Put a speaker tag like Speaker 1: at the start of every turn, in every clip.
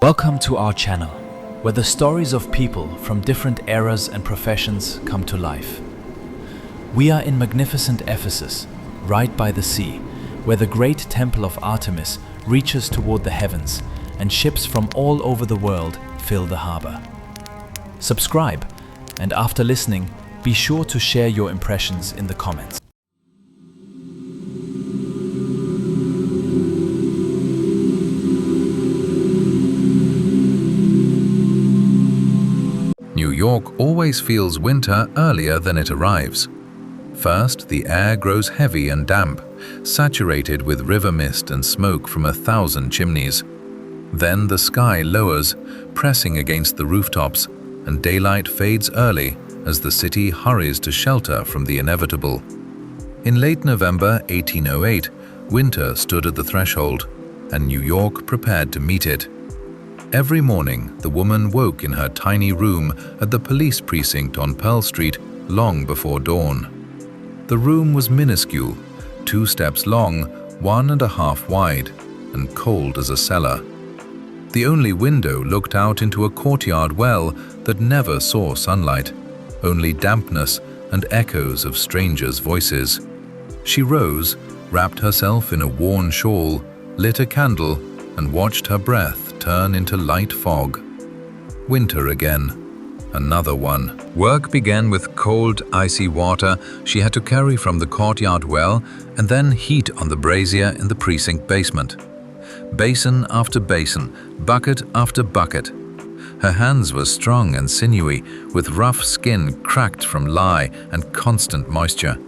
Speaker 1: Welcome to our channel, where the stories of people from different eras and professions come to life. We are in magnificent Ephesus, right by the sea, where the great temple of Artemis reaches toward the heavens, and ships from all over the world fill the harbor. Subscribe, and after listening, be sure to share your impressions in the comments.
Speaker 2: New York always feels winter earlier than it arrives. First, the air grows heavy and damp, saturated with river mist and smoke from 1,000 chimneys. Then the sky lowers, pressing against the rooftops, and daylight fades early as the city hurries to shelter from the inevitable. In late November 1808, winter stood at the threshold, and New York prepared to meet it. Every morning, the woman woke in her tiny room at the police precinct on Pearl Street long before dawn. The room was minuscule, 2 steps long, 1.5 wide, and cold as a cellar. The only window looked out into a courtyard well that never saw sunlight, only dampness and echoes of strangers' voices. She rose, wrapped herself in a worn shawl, lit a candle, and watched her breath turn into light fog. Winter again. Another one. Work began with cold, icy water she had to carry from the courtyard well and then heat on the brazier in the precinct basement. Basin after basin, bucket after bucket. Her hands were strong and sinewy, with rough skin cracked from lye and constant moisture.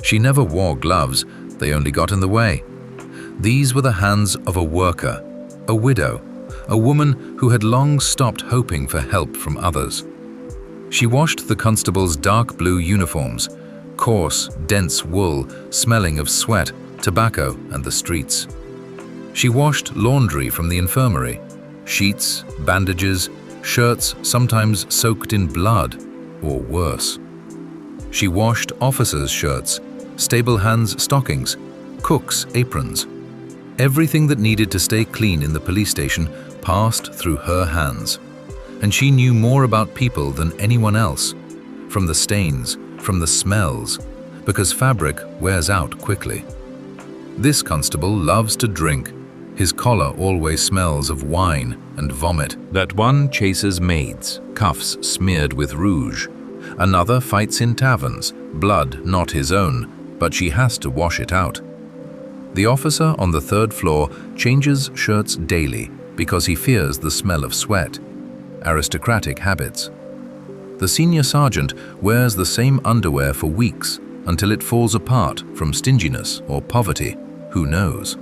Speaker 2: She never wore gloves, they only got in the way. These were the hands of a worker, a widow, a woman who had long stopped hoping for help from others. She washed the constables' dark blue uniforms, coarse, dense wool smelling of sweat, tobacco, and the streets. She washed laundry from the infirmary, sheets, bandages, shirts sometimes soaked in blood, or worse. She washed officers' shirts, stable hands' stockings, cooks' aprons. Everything that needed to stay clean in the police station passed through her hands. And she knew more about people than anyone else, from the stains, from the smells, because fabric wears out quickly. This constable loves to drink. His collar always smells of wine and vomit. That one chases maids, cuffs smeared with rouge. Another fights in taverns, blood not his own, but she has to wash it out. The officer on the 3rd floor changes shirts daily because he fears the smell of sweat. Aristocratic habits. The senior sergeant wears the same underwear for weeks until it falls apart from stinginess or poverty, who knows.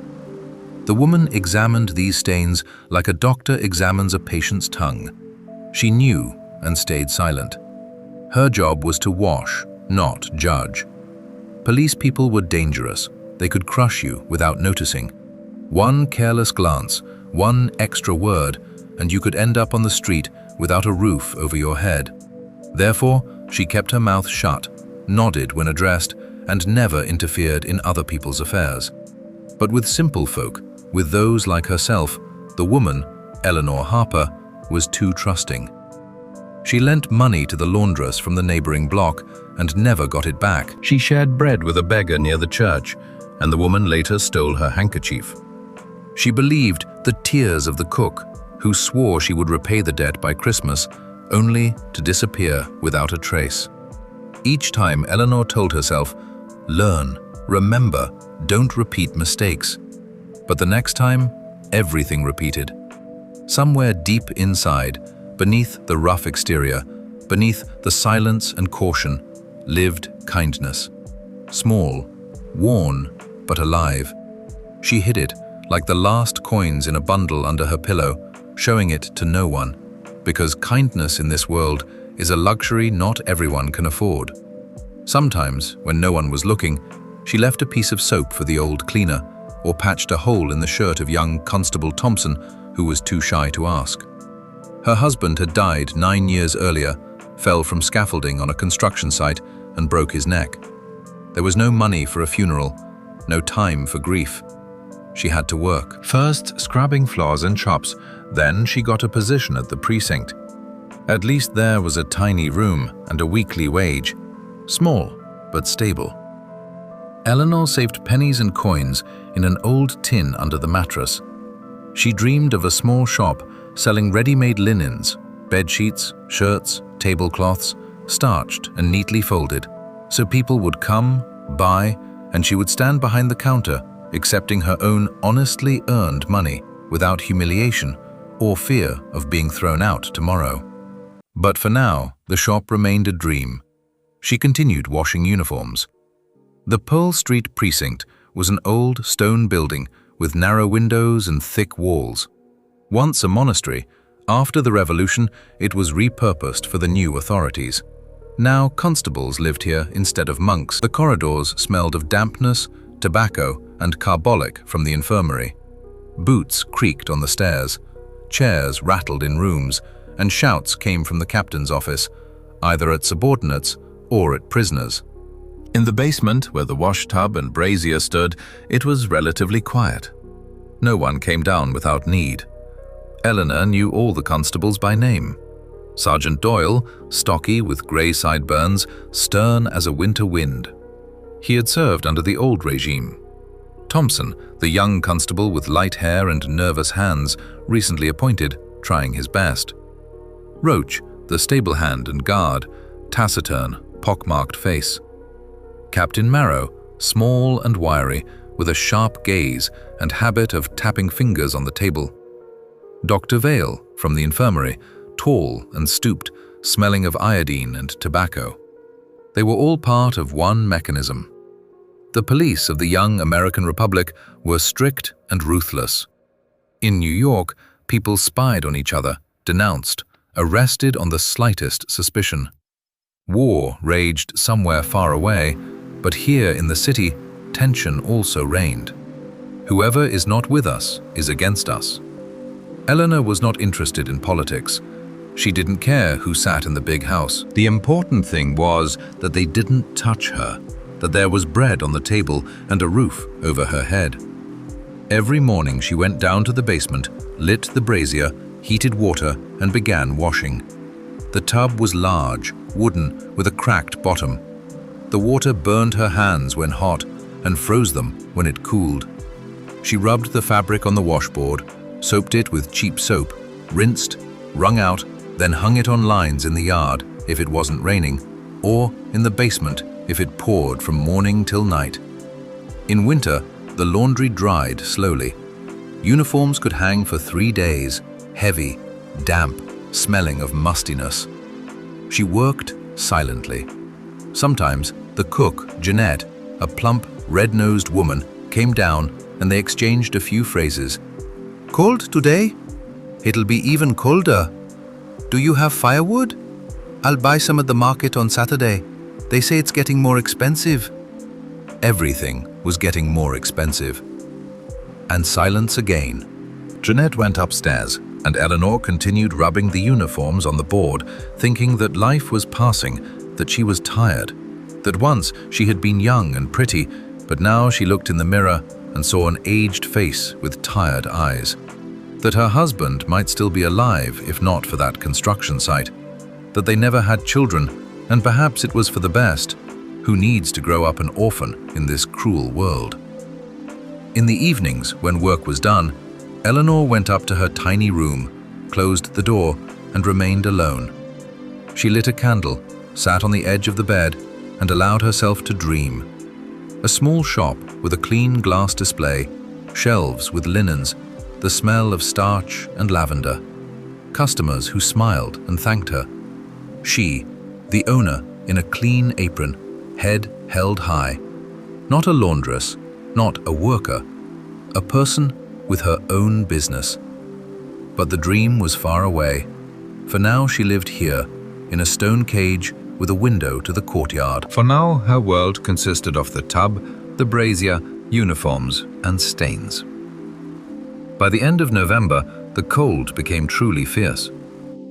Speaker 2: The woman examined these stains like a doctor examines a patient's tongue. She knew and stayed silent. Her job was to wash, not judge. Police people were dangerous. They could crush you without noticing. One careless glance, one extra word, and you could end up on the street without a roof over your head. Therefore, she kept her mouth shut, nodded when addressed, and never interfered in other people's affairs. But with simple folk, with those like herself, the woman, Eleanor Harper, was too trusting. She lent money to the laundress from the neighboring block and never got it back. She shared bread with a beggar near the church, and the woman later stole her handkerchief. She believed the tears of the cook, who swore she would repay the debt by Christmas, only to disappear without a trace. Each time Eleanor told herself, learn, remember, don't repeat mistakes. But the next time, everything repeated. Somewhere deep inside, beneath the rough exterior, beneath the silence and caution, lived kindness. Small, worn, but alive. She hid it, like the last coins in a bundle under her pillow, showing it to no one, because kindness in this world is a luxury not everyone can afford. Sometimes, when no one was looking, she left a piece of soap for the old cleaner, or patched a hole in the shirt of young Constable Thompson, who was too shy to ask. Her husband had died 9 years earlier, fell from scaffolding on a construction site, and broke his neck. There was no money for a funeral, no time for grief. she had to work. First scrubbing floors in shops, then she got a position at the precinct. At least there was a tiny room and a weekly wage. Small, but stable. Eleanor saved pennies and coins in an old tin under the mattress. She dreamed of a small shop selling ready-made linens, bedsheets, shirts, tablecloths, starched and neatly folded, so people would come, buy, and she would stand behind the counter, accepting her own honestly earned money without humiliation or fear of being thrown out tomorrow. But for now, the shop remained a dream. She continued washing uniforms. The Pearl Street precinct was an old stone building with narrow windows and thick walls. Once a monastery, after the revolution, it was repurposed for the new authorities. Now constables lived here instead of monks. The corridors smelled of dampness, tobacco, and carbolic from the infirmary. Boots creaked on the stairs, chairs rattled in rooms, and shouts came from the captain's office, either at subordinates or at prisoners. In the basement, where the wash tub and brazier stood, it was relatively quiet. No one came down without need. Eleanor knew all the constables by name. Sergeant Doyle, stocky with grey sideburns, stern as a winter wind. He had served under the old regime. Thompson, the young constable with light hair and nervous hands, recently appointed, trying his best. Roach, the stable hand and guard, taciturn, pockmarked face. Captain Marrow, small and wiry, with a sharp gaze and habit of tapping fingers on the table. Dr. Vale, from the infirmary, tall and stooped, smelling of iodine and tobacco. They were all part of one mechanism. The police of the young American Republic were strict and ruthless. In New York, people spied on each other, denounced, arrested on the slightest suspicion. War raged somewhere far away, but here in the city, tension also reigned. Whoever is not with us is against us. Eleanor was not interested in politics. She didn't care who sat in the big house. The important thing was that they didn't touch her, that there was bread on the table and a roof over her head. Every morning she went down to the basement, lit the brazier, heated water, and began washing. The tub was large, wooden, with a cracked bottom. The water burned her hands when hot and froze them when it cooled. She rubbed the fabric on the washboard, soaped it with cheap soap, rinsed, wrung out, then hung it on lines in the yard if it wasn't raining, or in the basement if it poured from morning till night. In winter, the laundry dried slowly. Uniforms could hang for 3 days, heavy, damp, smelling of mustiness. She worked silently. Sometimes the cook, Jeanette, a plump, red-nosed woman, came down and they exchanged a few phrases. "Cold today? It'll be even colder. Do you have firewood? I'll buy some at the market on Saturday. They say it's getting more expensive." Everything was getting more expensive. And silence again. Jeanette went upstairs, and Eleanor continued rubbing the uniforms on the board, thinking that life was passing, that she was tired, that once she had been young and pretty, but now she looked in the mirror and saw an aged face with tired eyes, that her husband might still be alive if not for that construction site, that they never had children, and perhaps it was for the best. Who needs to grow up an orphan in this cruel world? In the evenings, when work was done, Eleanor went up to her tiny room, closed the door, and remained alone. She lit a candle, sat on the edge of the bed, and allowed herself to dream. A small shop with a clean glass display, shelves with linens, the smell of starch and lavender, customers who smiled and thanked her. She, the owner, in a clean apron, head held high. Not a laundress, not a worker, a person with her own business. But the dream was far away, for now she lived here, in a stone cage with a window to the courtyard. For now, her world consisted of the tub, the brazier, uniforms, and stains. By the end of November, the cold became truly fierce.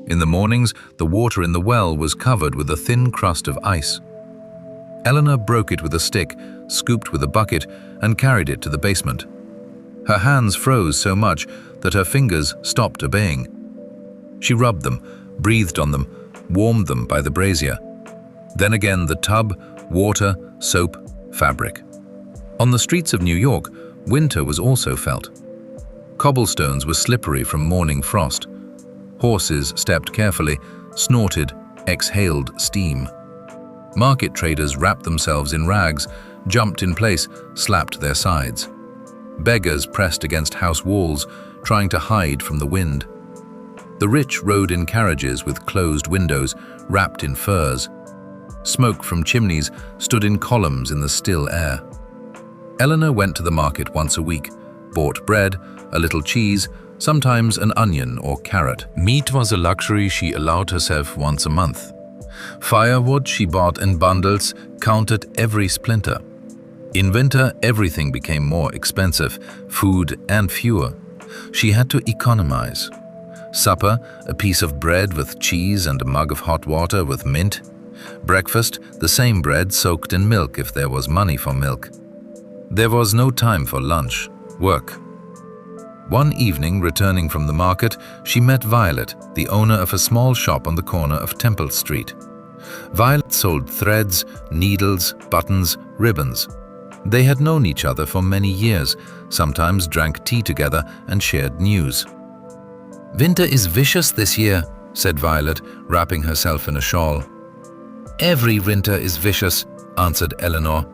Speaker 2: In the mornings, the water in the well was covered with a thin crust of ice. Eleanor broke it with a stick, scooped with a bucket, and carried it to the basement. Her hands froze so much that her fingers stopped obeying. She rubbed them, breathed on them, warmed them by the brazier. Then again the tub, water, soap, fabric. On the streets of New York, winter was also felt. Cobblestones were slippery from morning frost. Horses stepped carefully, snorted, exhaled steam. Market traders wrapped themselves in rags, jumped in place, slapped their sides. Beggars pressed against house walls, trying to hide from the wind. The rich rode in carriages with closed windows, wrapped in furs. Smoke from chimneys stood in columns in the still air. Eleanor went to the market once a week, bought bread, a little cheese, sometimes an onion or carrot. Meat was a luxury she allowed herself once a month. Firewood she bought in bundles, counted every splinter. In winter, everything became more expensive, food and fewer. She had to economize. Supper, a piece of bread with cheese and a mug of hot water with mint. Breakfast, the same bread soaked in milk if there was money for milk. There was no time for lunch, work. One evening, returning from the market, she met Violet, the owner of a small shop on the corner of Temple Street. Violet sold threads, needles, buttons, ribbons. They had known each other for many years, sometimes drank tea together and shared news. "Winter is vicious this year," said Violet, wrapping herself in a shawl. "Every winter is vicious," answered Eleanor.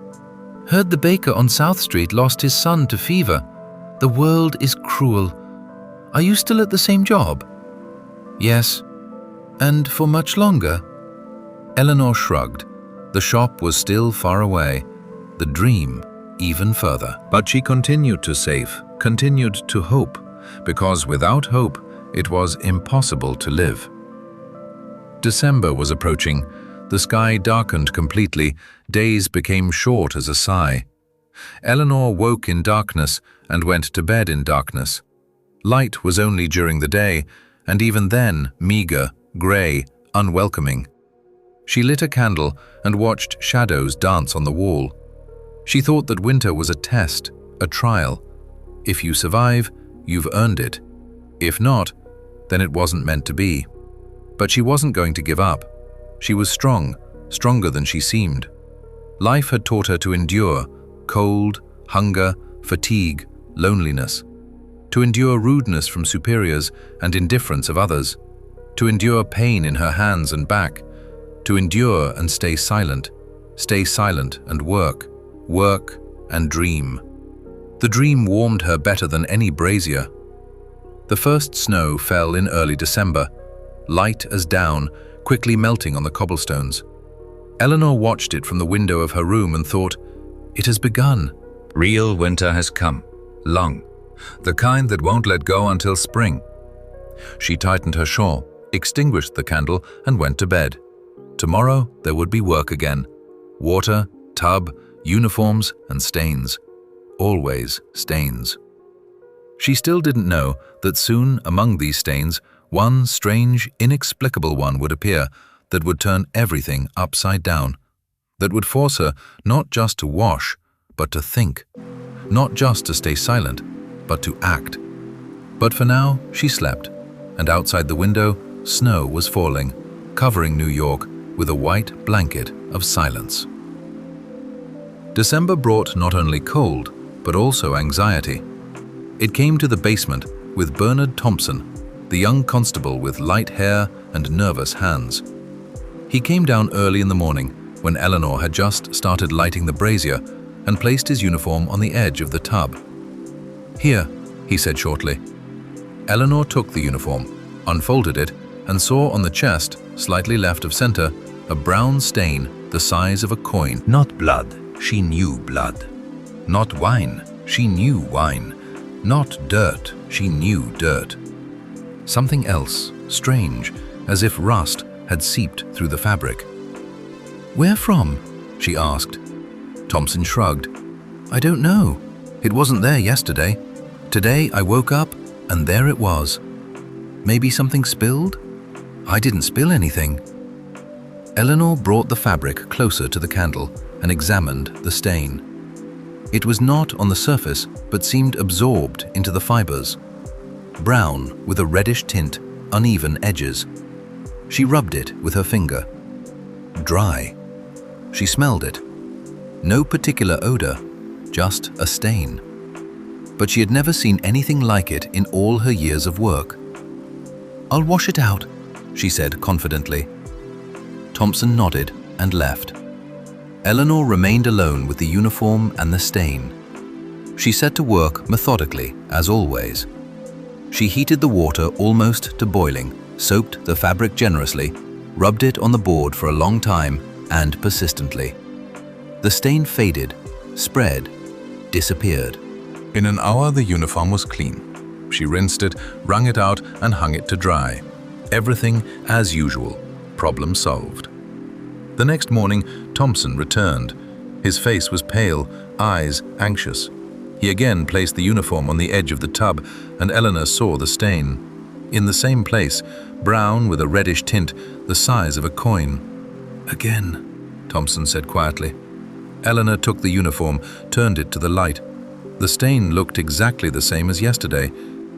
Speaker 2: "Heard the baker on South Street lost his son to fever. The world is cruel. Are you still at the same job?" "Yes." "And for much longer?" Eleanor shrugged. The shop was still far away, the dream even further. But she continued to save, continued to hope, because without hope, it was impossible to live. December was approaching. The sky darkened completely. Days became short as a sigh. Eleanor woke in darkness and went to bed in darkness. Light was only during the day, and even then meager, grey, unwelcoming. She lit a candle and watched shadows dance on the wall. She thought that winter was a test, a trial. If you survive, you've earned it. If not, then it wasn't meant to be. But she wasn't going to give up. She was strong, stronger than she seemed. Life had taught her to endure cold, hunger, fatigue, loneliness. To endure rudeness from superiors and indifference of others. To endure pain in her hands and back. To endure and stay silent and work and dream. The dream warmed her better than any brazier. The first snow fell in early December, light as down, quickly melting on the cobblestones. Eleanor watched it from the window of her room and thought, "It has begun. Real winter has come, long, the kind that won't let go until spring." She tightened her shawl, extinguished the candle, and went to bed. Tomorrow there would be work again. Water, tub, uniforms, and stains. Always stains. She still didn't know that soon among these stains, one strange, inexplicable one would appear that would turn everything upside down, that would force her not just to wash, but to think, not just to stay silent, but to act. But for now, she slept, and outside the window, snow was falling, covering New York with a white blanket of silence. December brought not only cold, but also anxiety. It came to the basement with Bernard Thompson, the young constable with light hair and nervous hands. He came down early in the morning when Eleanor had just started lighting the brazier and placed his uniform on the edge of the tub. "Here," he said shortly. Eleanor took the uniform, unfolded it, and saw on the chest, slightly left of center, a brown stain the size of a coin. Not blood, she knew blood. Not wine, she knew wine. Not dirt, she knew dirt. Something else, strange, as if rust had seeped through the fabric. "Where from?" she asked. Thompson shrugged. "I don't know. It wasn't there yesterday. Today I woke up and there it was. Maybe something spilled? I didn't spill anything." Eleanor brought the fabric closer to the candle and examined the stain. It was not on the surface, but seemed absorbed into the fibers. Brown with a reddish tint, uneven edges. She rubbed it with her finger. Dry. She smelled it. No particular odor, just a stain. But she had never seen anything like it in all her years of work. "I'll wash it out," she said confidently. Thompson nodded and left. Eleanor remained alone with the uniform and the stain. She set to work methodically, as always. She heated the water almost to boiling, soaked the fabric generously, rubbed it on the board for a long time and persistently. The stain faded, spread, disappeared. In an hour, the uniform was clean. She rinsed it, wrung it out, and hung it to dry. Everything as usual. Problem solved. The next morning, Thompson returned. His face was pale, eyes anxious. He again placed the uniform on the edge of the tub, and Eleanor saw the stain. In the same place, brown with a reddish tint, the size of a coin. "Again," Thompson said quietly. Eleanor took the uniform, turned it to the light. The stain looked exactly the same as yesterday,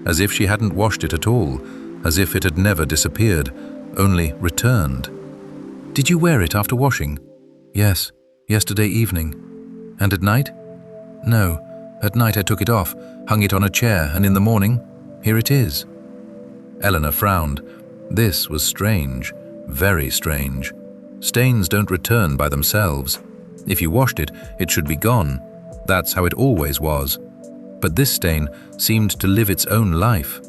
Speaker 2: as if she hadn't washed it at all, as if it had never disappeared, only returned. "Did you wear it after washing?" "Yes, yesterday evening." "And at night?" "No, at night I took it off, hung it on a chair, and in the morning, here it is." Eleanor frowned. This was strange, very strange. Stains don't return by themselves. If you washed it, it should be gone. That's how it always was. But this stain seemed to live its own life.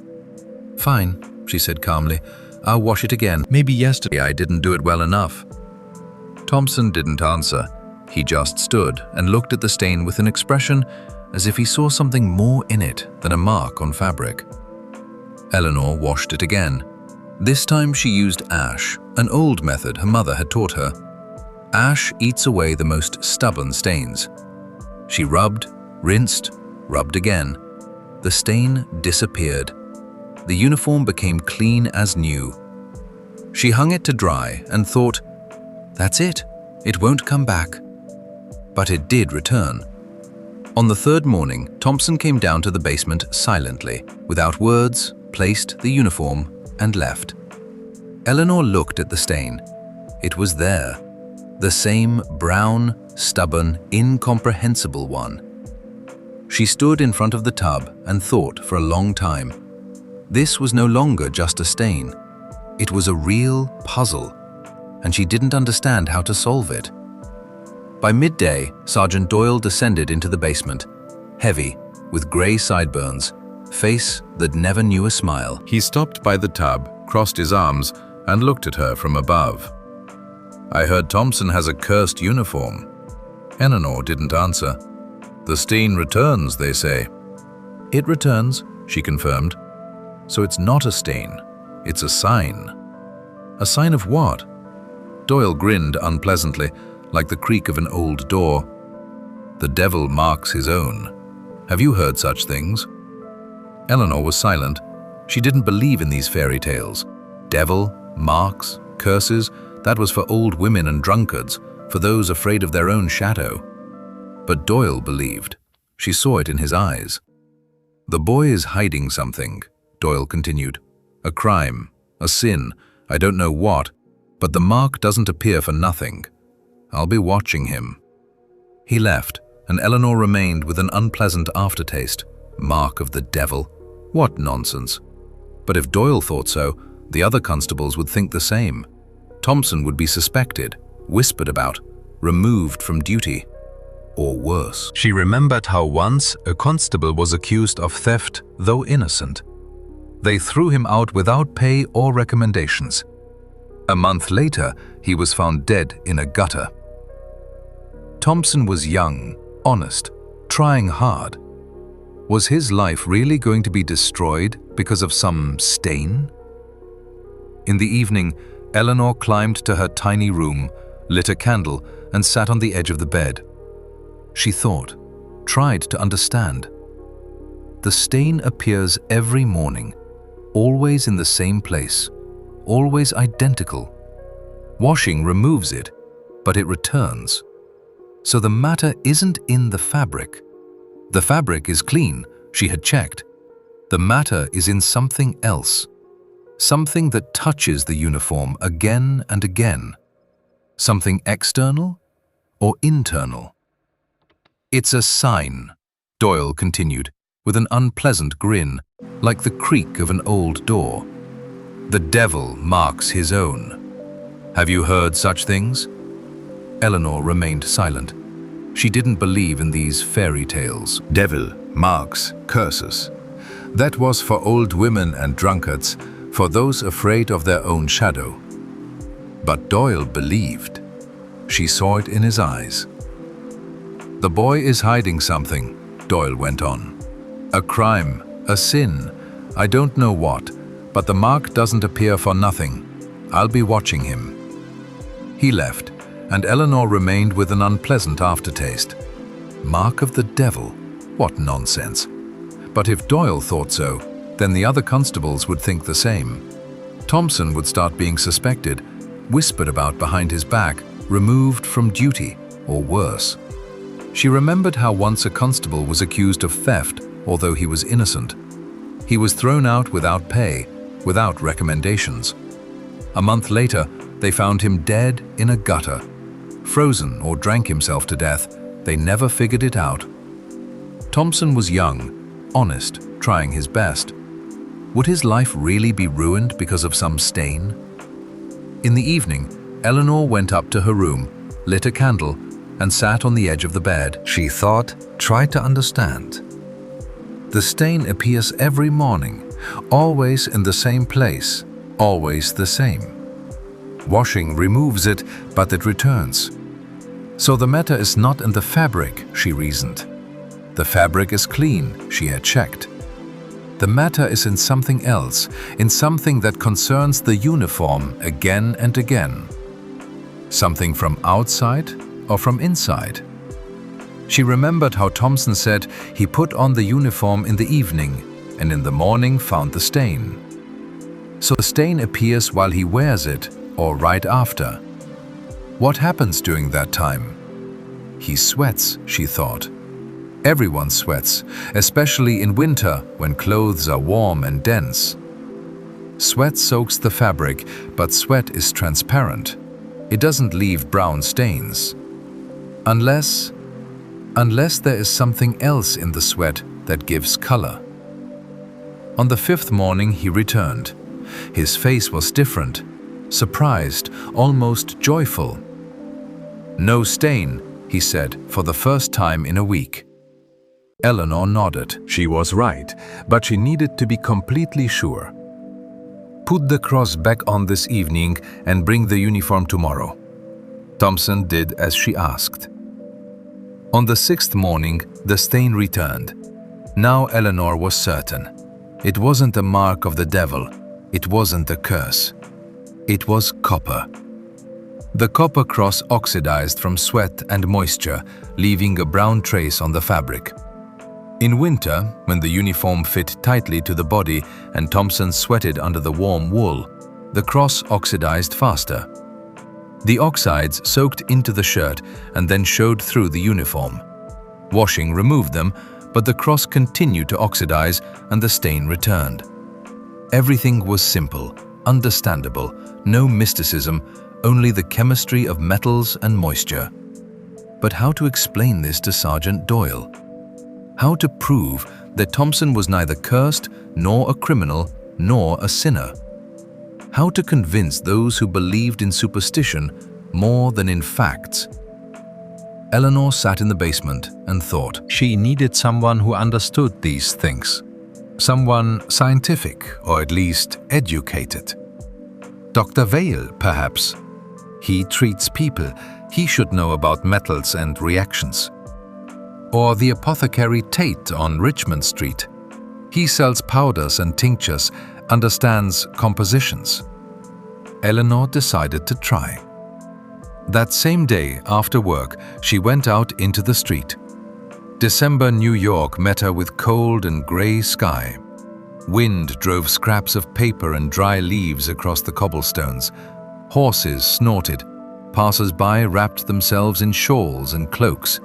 Speaker 2: "Fine," she said calmly. "I'll wash it again. Maybe yesterday I didn't do it well enough." Thompson didn't answer. He just stood and looked at the stain with an expression as if he saw something more in it than a mark on fabric. Eleanor washed it again. This time she used ash, an old method her mother had taught her. Ash eats away the most stubborn stains. She rubbed, rinsed, rubbed again. The stain disappeared. The uniform became clean as new. She hung it to dry and thought, "That's it. It won't come back." But it did return. On the third morning, Thompson came down to the basement silently, without words, placed the uniform, and left. Eleanor looked at the stain. It was there. The same brown, stubborn, incomprehensible one. She stood in front of the tub and thought for a long time. This was no longer just a stain. It was a real puzzle, and she didn't understand how to solve it. By midday, Sergeant Doyle descended into the basement, heavy, with grey sideburns, face that never knew a smile. He stopped by the tub, crossed his arms, and looked at her from above. "I heard Thompson has a cursed uniform." Eleanor didn't answer. "The stain returns, they say." "It returns," she confirmed. "So it's not a stain, it's a sign." "A sign of what?" Doyle grinned unpleasantly, like the creak of an old door. "The devil marks his own. Have you heard such things?" Eleanor was silent. She didn't believe in these fairy tales. Devil, marks, curses, that was for old women and drunkards, for those afraid of their own shadow. But Doyle believed. She saw it in his eyes. "The boy is hiding something," Doyle continued. "A crime, a sin, I don't know what, but the mark doesn't appear for nothing. I'll be watching him." He left, and Eleanor remained with an unpleasant aftertaste. Mark of the devil. What nonsense. But if Doyle thought so, the other constables would think the same. Thompson would be suspected, whispered about, removed from duty. Or worse. She remembered how once a constable was accused of theft, though innocent. They threw him out without pay or recommendations. A month later, he was found dead in a gutter. Thompson was young, honest, trying hard. Was his life really going to be destroyed because of some stain? In the evening, Eleanor climbed to her tiny room, lit a candle, and sat on the edge of the bed. She thought, tried to understand. The stain appears every morning, always in the same place, always identical. Washing removes it, but it returns. So the matter isn't in the fabric, The fabric is clean, she had checked. The matter is in something else. Something that touches the uniform again and again. Something external or internal? It's a sign, Doyle continued, with an unpleasant grin, like the creak of an old door. The devil marks his own. Have you heard such things? Eleanor remained silent. She didn't believe in these fairy tales.
Speaker 3: Devil, marks, curses. That was for old women and drunkards, for those afraid of their own shadow. But Doyle believed. She saw it in his eyes. The boy is hiding something, Doyle went on. A crime, a sin, I don't know what, but the mark doesn't appear for nothing. I'll be watching him. He left, and Eleanor remained with an unpleasant aftertaste. Mark of the devil? What nonsense. But if Doyle thought so, then the other constables would think the same. Thompson would start being suspected, whispered about behind his back, removed from duty, or worse. She remembered how once a constable was accused of theft, although he was innocent. He was thrown out without pay, without recommendations. A month later, they found him dead in a gutter. Frozen or drank himself to death, they never figured it out. Thompson was young, honest, trying his best. Would his life really be ruined because of some stain? In the evening, Eleanor went up to her room, lit a candle, and sat on the edge of the bed. She thought, tried to understand. The stain appears every morning, always in the same place, always the same. Washing removes it, but it returns. So the matter is not in the fabric, she reasoned. The fabric is clean, she had checked. The matter is in something else, in something that concerns the uniform again and again. Something from outside or from inside? She remembered how Thompson said he put on the uniform in the evening and in the morning found the stain. So the stain appears while he wears it or right after. What happens during that time? He sweats, she thought. Everyone sweats, especially in winter when clothes are warm and dense. Sweat soaks the fabric, but sweat is transparent. It doesn't leave brown stains. Unless there is something else in the sweat that gives color. On the fifth morning he returned. His face was different, surprised, almost joyful. No stain, he said, for the first time in a week. Eleanor nodded. She was right, but she needed to be completely sure. Put the cross back on this evening and bring the uniform tomorrow. Thompson did as she asked. On the sixth morning, the stain returned. Now Eleanor was certain. It wasn't a mark of the devil. It wasn't a curse. It was copper. The copper cross oxidized from sweat and moisture, leaving a brown trace on the fabric. In winter, when the uniform fit tightly to the body and Thompson sweated under the warm wool, the cross oxidized faster. The oxides soaked into the shirt and then showed through the uniform. Washing removed them, but the cross continued to oxidize and the stain returned. Everything was simple, understandable, no mysticism, only the chemistry of metals and moisture. But how to explain this to Sergeant Doyle? How to prove that Thompson was neither cursed, nor a criminal, nor a sinner? How to convince those who believed in superstition more than in facts? Eleanor sat in the basement and thought. She needed someone who understood these things. Someone scientific, or at least educated. Dr. Vale, perhaps. He treats people. He should know about metals and reactions. Or the apothecary Tate on Richmond Street. He sells powders and tinctures, understands compositions. Eleanor decided to try. That same day, after work, she went out into the street. December New York met her with cold and gray sky. Wind drove scraps of paper and dry leaves across the cobblestones. Horses snorted. Passers-by wrapped themselves in shawls and cloaks.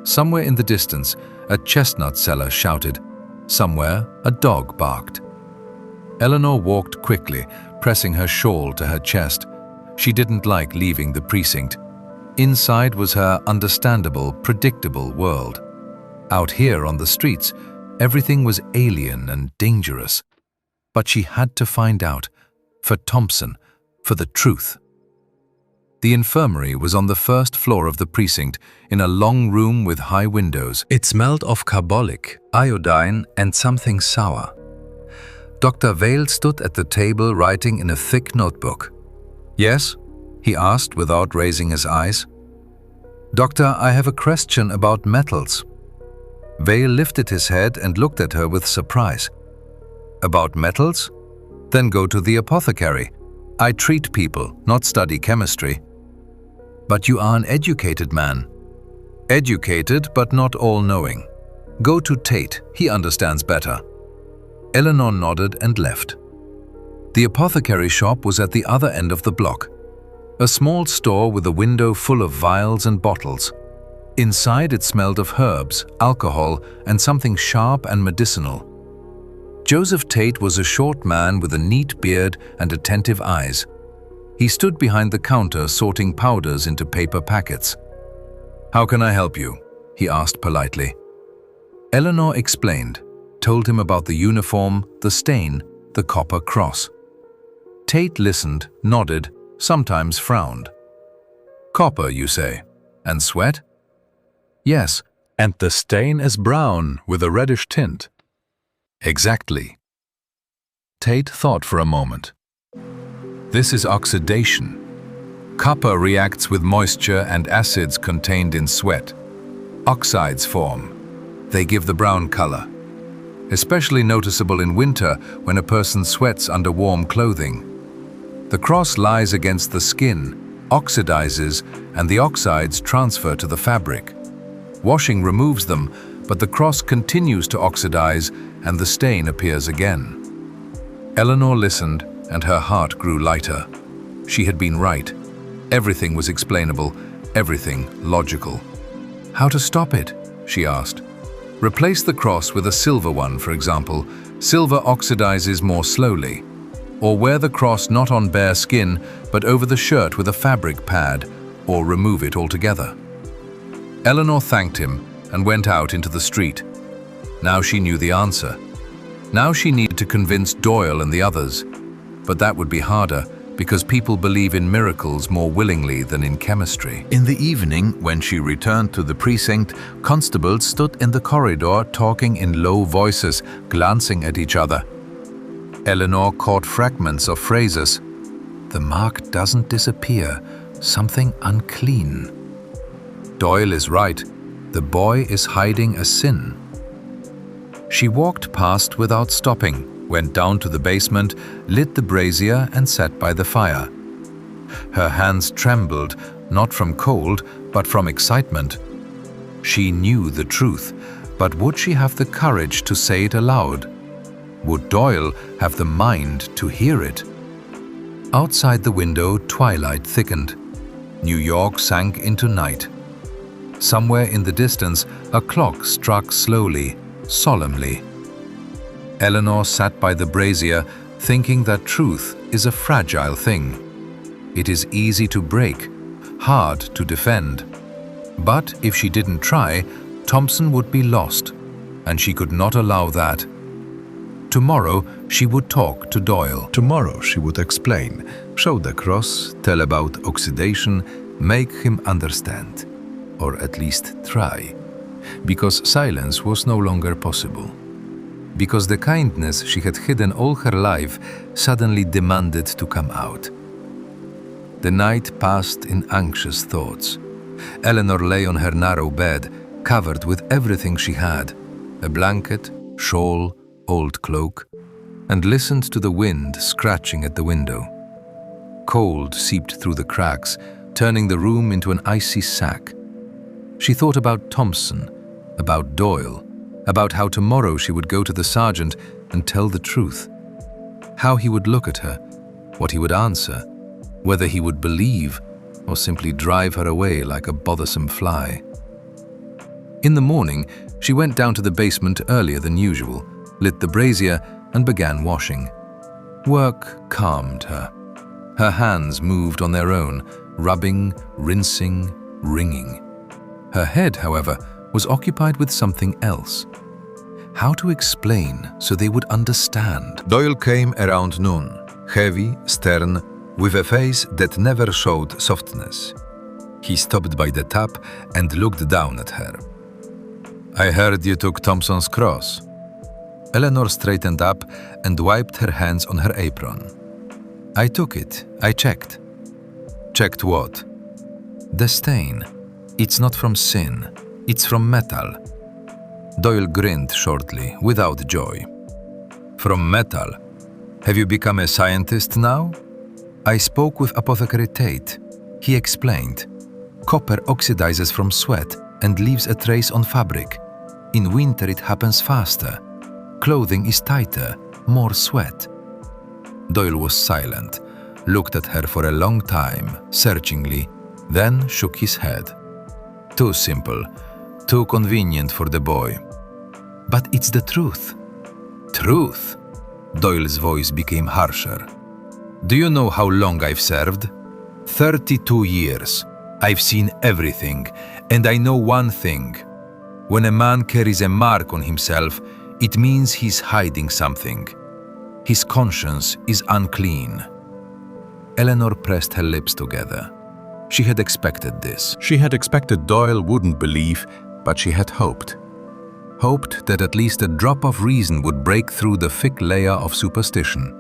Speaker 3: Somewhere in the distance, a chestnut seller shouted. Somewhere, a dog barked. Eleanor walked quickly, pressing her shawl to her chest. She didn't like leaving the precinct. Inside was her understandable, predictable world. Out here on the streets, everything was alien and dangerous. But she had to find out, for Thompson, for the truth. The infirmary was on the first floor of the precinct, in a long room with high windows. It smelled of carbolic, iodine, and something sour. Dr. Vale stood at the table writing in a thick notebook. "Yes?" he asked without raising his eyes. "Doctor, I have a question about metals." Vale lifted his head and looked at her with surprise. "About metals? Then go to the apothecary. I treat people, not study chemistry." "But you are an educated man." "Educated, but not all-knowing. Go to Tate, he understands better." Eleanor nodded and left. The apothecary shop was at the other end of the block. A small store with a window full of vials and bottles. Inside it smelled of herbs, alcohol, and something sharp and medicinal. Joseph Tate was a short man with a neat beard and attentive eyes. He stood behind the counter sorting powders into paper packets. "How can I help you?" he asked politely. Eleanor explained, told him about the uniform, the stain, the copper cross. Tate listened, nodded, sometimes frowned. "Copper, you say? And sweat?" "Yes, and the stain is brown with a reddish tint." "Exactly." Tate thought for a moment. "This is oxidation. Copper reacts with moisture and acids contained in sweat. Oxides form. They give the brown color. Especially noticeable in winter when a person sweats under warm clothing. The cross lies against the skin, oxidizes, and the oxides transfer to the fabric. Washing removes them, but the cross continues to oxidize and the stain appears again." Eleanor listened, and her heart grew lighter. She had been right. Everything was explainable, everything logical. "How to stop it?" she asked. "Replace the cross with a silver one, for example. Silver oxidizes more slowly. Or wear the cross not on bare skin, but over the shirt with a fabric pad, or remove it altogether." Eleanor thanked him and went out into the street. Now she knew the answer. Now she needed to convince Doyle and the others. But that would be harder, because people believe in miracles more willingly than in chemistry. In the evening, when she returned to the precinct, constables stood in the corridor talking in low voices, glancing at each other. Eleanor caught fragments of phrases. "The mark doesn't disappear. Something unclean." "Doyle is right. The boy is hiding a sin." She walked past without stopping, went down to the basement, lit the brazier and sat by the fire. Her hands trembled, not from cold, but from excitement. She knew the truth, but would she have the courage to say it aloud? Would Doyle have the mind to hear it? Outside the window, twilight thickened. New York sank into night. Somewhere in the distance, a clock struck slowly, solemnly. Eleanor sat by the brazier, thinking that truth is a fragile thing. It is easy to break, hard to defend. But if she didn't try, Thompson would be lost, and she could not allow that. Tomorrow she would talk to Doyle. Tomorrow she would explain, show the cross, tell about oxidation, make him understand, or at least try, because silence was no longer possible. Because the kindness she had hidden all her life suddenly demanded to come out. The night passed in anxious thoughts. Eleanor lay on her narrow bed, covered with everything she had, a blanket, shawl, old cloak, and listened to the wind scratching at the window. Cold seeped through the cracks, turning the room into an icy sack. She thought about Thompson, about Doyle, about how tomorrow she would go to the sergeant and tell the truth. How he would look at her, what he would answer, whether he would believe or simply drive her away like a bothersome fly. In the morning,
Speaker 2: She went down to the basement earlier than usual, lit the brazier, and began washing. Work calmed her. Her hands moved on their own, rubbing, rinsing, wringing. Her head, however, was occupied with something else. How to explain so they would understand?
Speaker 3: Doyle came around noon, heavy, stern, with a face that never showed softness. He stopped by the tap and looked down at her. "I heard you took Thompson's cross." Eleanor straightened up and wiped her hands on her apron. "I took it. I checked." "Checked what?" "The stain. It's not from sin. It's from metal." Doyle grinned shortly, without joy. "From metal? Have you become a scientist now?" "I spoke with Apothecary Tate. He explained. Copper oxidizes from sweat and leaves a trace on fabric. In winter it happens faster. Clothing is tighter, more sweat." Doyle was silent, looked at her for a long time, searchingly, then shook his head. "Too simple, too convenient for the boy." "But it's the truth." "Truth?" Doyle's voice became harsher. "Do you know how long I've served? 32 years. I've seen everything, and I know one thing. When a man carries a mark on himself, it means he's hiding something. His conscience is unclean." Eleanor pressed her lips together. She had expected this.
Speaker 2: She had expected Doyle wouldn't believe, but she had hoped. Hoped that at least a drop of reason would break through the thick layer of superstition.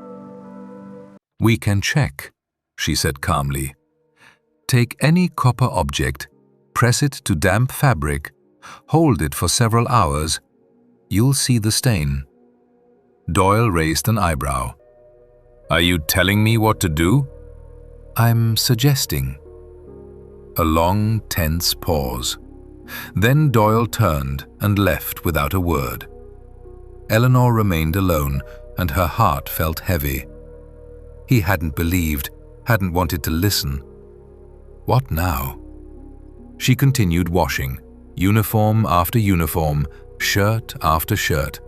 Speaker 2: "We can check," she said calmly. "Take any copper object, press it to damp fabric, hold it for several hours. You'll see the stain." Doyle raised an eyebrow. "Are you telling me what to do?" "I'm suggesting." A long, tense pause. Then Doyle turned and left without a word. Eleanor remained alone, and her heart felt heavy. He hadn't believed, hadn't wanted to listen. What now? She continued washing, uniform after uniform, shirt after shirt.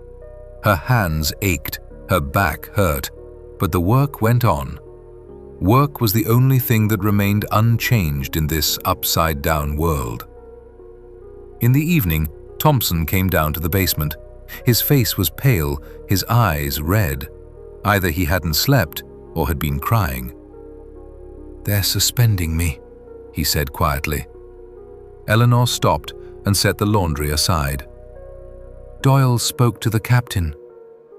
Speaker 2: Her hands ached, her back hurt, but the work went on. Work was the only thing that remained unchanged in this upside-down world. In the evening, Thompson came down to the basement. His face was pale, his eyes red. Either he hadn't slept or had been crying. "They're suspending me," he said quietly. Eleanor stopped and set the laundry aside. Doyle spoke to the captain.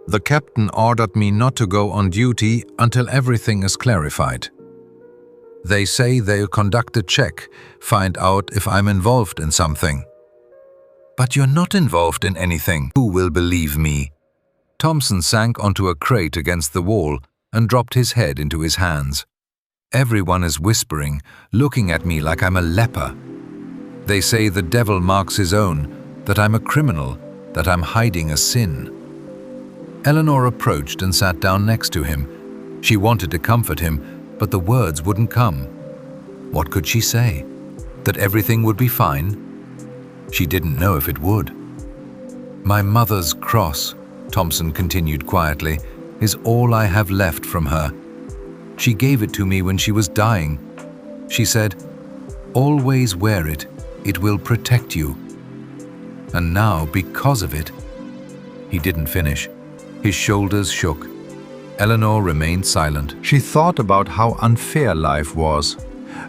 Speaker 3: "The captain ordered me not to go on duty until everything is clarified. They say they'll conduct a check, find out if I'm involved in something." "But you're not involved in anything. Who will believe me?" Thompson sank onto a crate against the wall and dropped his head into his hands. "Everyone is whispering, looking at me like I'm a leper. They say the devil marks his own, that I'm a criminal, that I'm hiding a sin." Eleanor approached and sat down next to him. She wanted to comfort him, but the words wouldn't come. What could she say? That everything would be fine? She didn't know if it would. "My mother's cross," Thompson continued quietly, "is all I have left from her. She gave it to me when she was dying. She said, 'Always wear it. It will protect you.' And now, because of it..." He didn't finish. His shoulders shook. Eleanor remained silent. She thought about how unfair life was.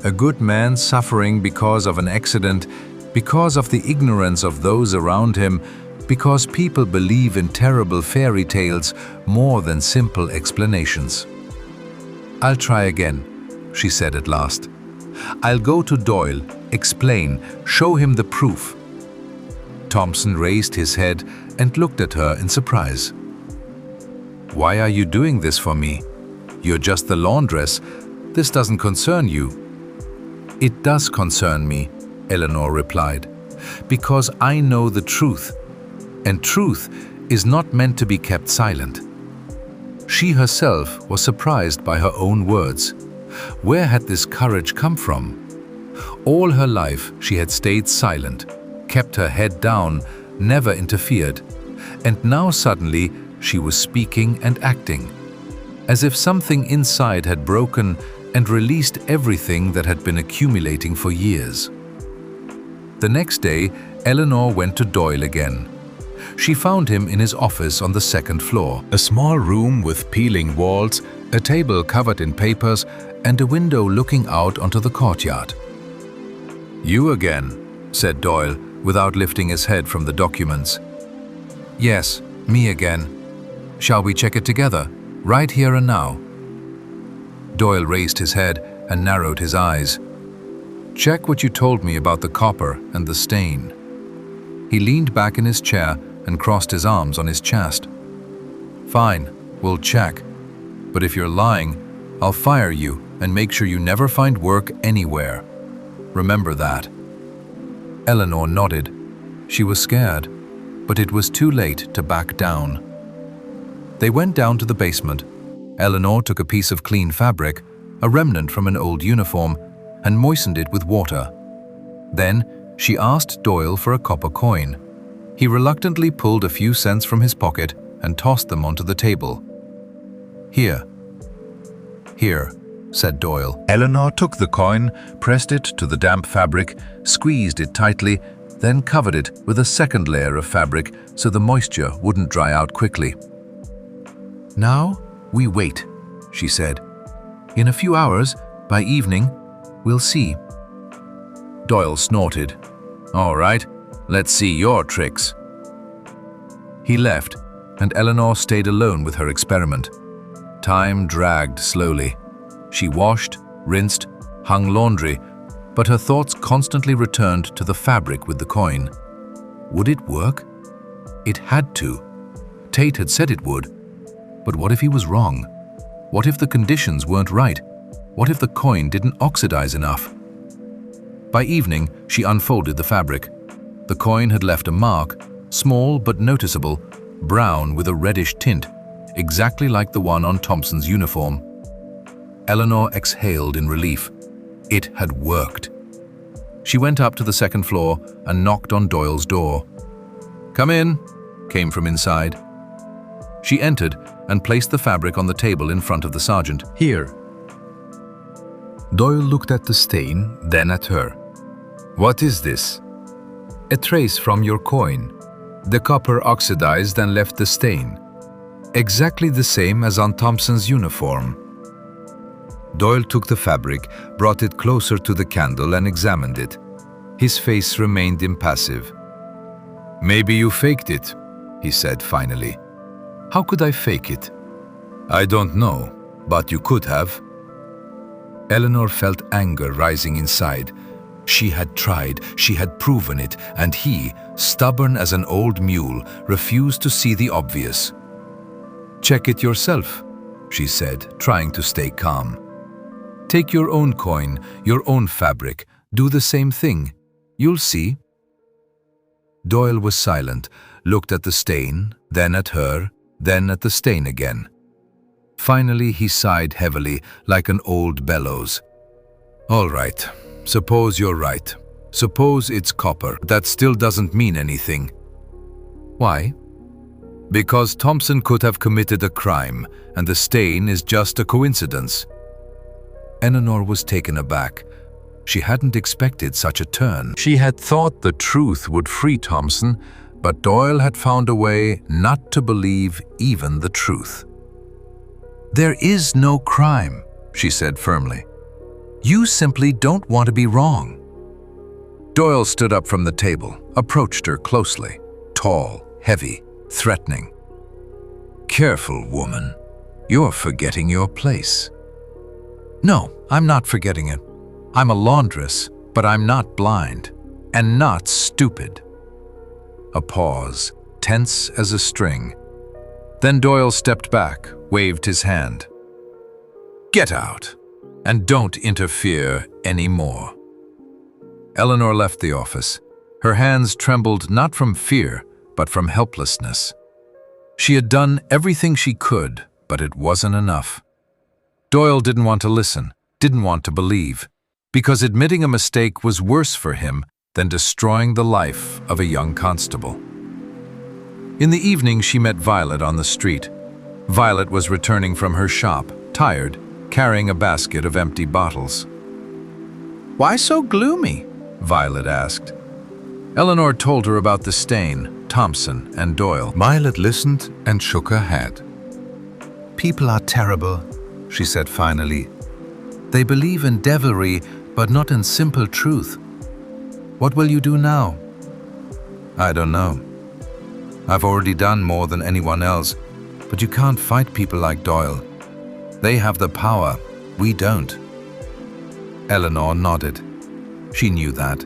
Speaker 3: A good man suffering because of an accident, because of the ignorance of those around him, because people believe in terrible fairy tales more than simple explanations. "I'll try again," she said at last. "I'll go to Doyle, explain, show him the proof." Thompson raised his head and looked at her in surprise. "Why are you doing this for me? You're just the laundress. This doesn't concern you." "It does concern me," Eleanor replied, "because I know the truth, and truth is not meant to be kept silent." She herself was surprised by her own words. Where had this courage come from? All her life she had stayed silent, kept her head down, never interfered, and now suddenly she was speaking and acting, as if something inside had broken and released everything that had been accumulating for years. The next day, Eleanor went to Doyle again. She found him in his office on the second floor. A small room with peeling walls, a table covered in papers, and a window looking out onto the courtyard. "You again," said Doyle, without lifting his head from the documents. "Yes, me again. Shall we check it together, right here and now?" Doyle raised his head and narrowed his eyes. "Check what you told me about the copper and the stain." He leaned back in his chair and crossed his arms on his chest. "Fine, we'll check. But if you're lying, I'll fire you and make sure you never find work anywhere. Remember that." Eleanor nodded. She was scared, but it was too late to back down. They went down to the basement. Eleanor took a piece of clean fabric, a remnant from an old uniform, and moistened it with water. Then she asked Doyle for a copper coin. He reluctantly pulled a few cents from his pocket and tossed them onto the table. "Here." "Here," said Doyle. Eleanor took the coin, pressed it to the damp fabric, squeezed it tightly, then covered it with a second layer of fabric so the moisture wouldn't dry out quickly. "Now we wait," she said. "In a few hours, by evening, we'll see." Doyle snorted. "All right, let's see your tricks." He left, and Eleanor stayed alone with her experiment. Time dragged slowly. She washed, rinsed, hung laundry, but her thoughts constantly returned to the fabric with the coin. Would it work? It had to. Tate had said it would. But what if he was wrong? What if the conditions weren't right? What if the coin didn't oxidize enough? By evening, she unfolded the fabric. The coin had left a mark, small but noticeable, brown with a reddish tint, exactly like the one on Thompson's uniform. Eleanor exhaled in relief. It had worked. She went up to the second floor and knocked on Doyle's door. "Come in," came from inside. She entered and placed the fabric on the table in front of the sergeant. "Here." Doyle looked at the stain, then at her. "What is this?" "A trace from your coin. The copper oxidized and left the stain. Exactly the same as on Thompson's uniform." Doyle took the fabric, brought it closer to the candle and examined it. His face remained impassive. "Maybe you faked it," he said finally. "How could I fake it?" "I don't know, but you could have." Eleanor felt anger rising inside. She had tried, she had proven it, and he, stubborn as an old mule, refused to see the obvious. "Check it yourself," she said, trying to stay calm. "Take your own coin, your own fabric, do the same thing. You'll see." Doyle was silent, looked at the stain, then at her, then at the stain again. Finally, he sighed heavily, like an old bellows. "All right, suppose you're right. Suppose it's copper. That still doesn't mean anything." "Why?" "Because Thompson could have committed a crime, and the stain is just a coincidence." Eleanor was taken aback. She hadn't expected such a turn. She had thought the truth would free Thompson, but Doyle had found a way not to believe even the truth. "There is no crime," she said firmly. "You simply don't want to be wrong." Doyle stood up from the table, approached her closely, tall, heavy, threatening. "Careful, woman. You're forgetting your place." "No, I'm not forgetting it. I'm a laundress, but I'm not blind, and not stupid." A pause, tense as a string. Then Doyle stepped back, waved his hand. "Get out, and don't interfere anymore." Eleanor left the office. Her hands trembled not from fear, but from helplessness. She had done everything she could, but it wasn't enough. Doyle didn't want to listen, didn't want to believe, because admitting a mistake was worse for him than destroying the life of a young constable. In the evening, she met Violet on the street. Violet was returning from her shop, tired, carrying a basket of empty bottles. "Why so gloomy?" Violet asked. Eleanor told her about the stain, Thompson, and Doyle.
Speaker 2: Violet listened and shook her head. "People are terrible," she said finally. "They believe in devilry, but not in simple truth. What will you do now?" "I don't know. I've already done more than anyone else, but you can't fight people like Doyle. They have the power, we don't." Eleanor nodded. She knew that.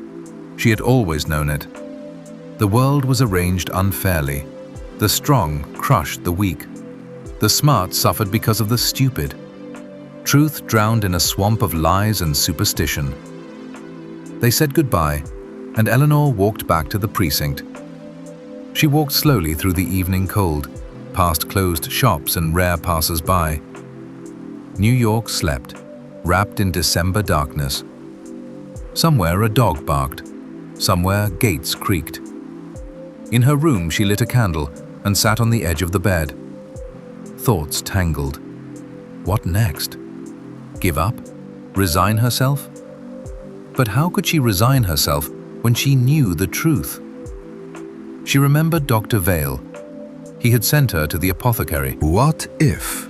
Speaker 2: She had always known it. The world was arranged unfairly. The strong crushed the weak. The smart suffered because of the stupid. Truth drowned in a swamp of lies and superstition. They said goodbye, and Eleanor walked back to the precinct. She walked slowly through the evening cold, past closed shops and rare passers-by. New York slept, wrapped in December darkness. Somewhere a dog barked. Somewhere gates creaked. In her room she lit a candle and sat on the edge of the bed. Thoughts tangled. What next? Give up? Resign herself? But how could she resign herself when she knew the truth? She remembered Dr. Vale. He had sent her to the apothecary. What if?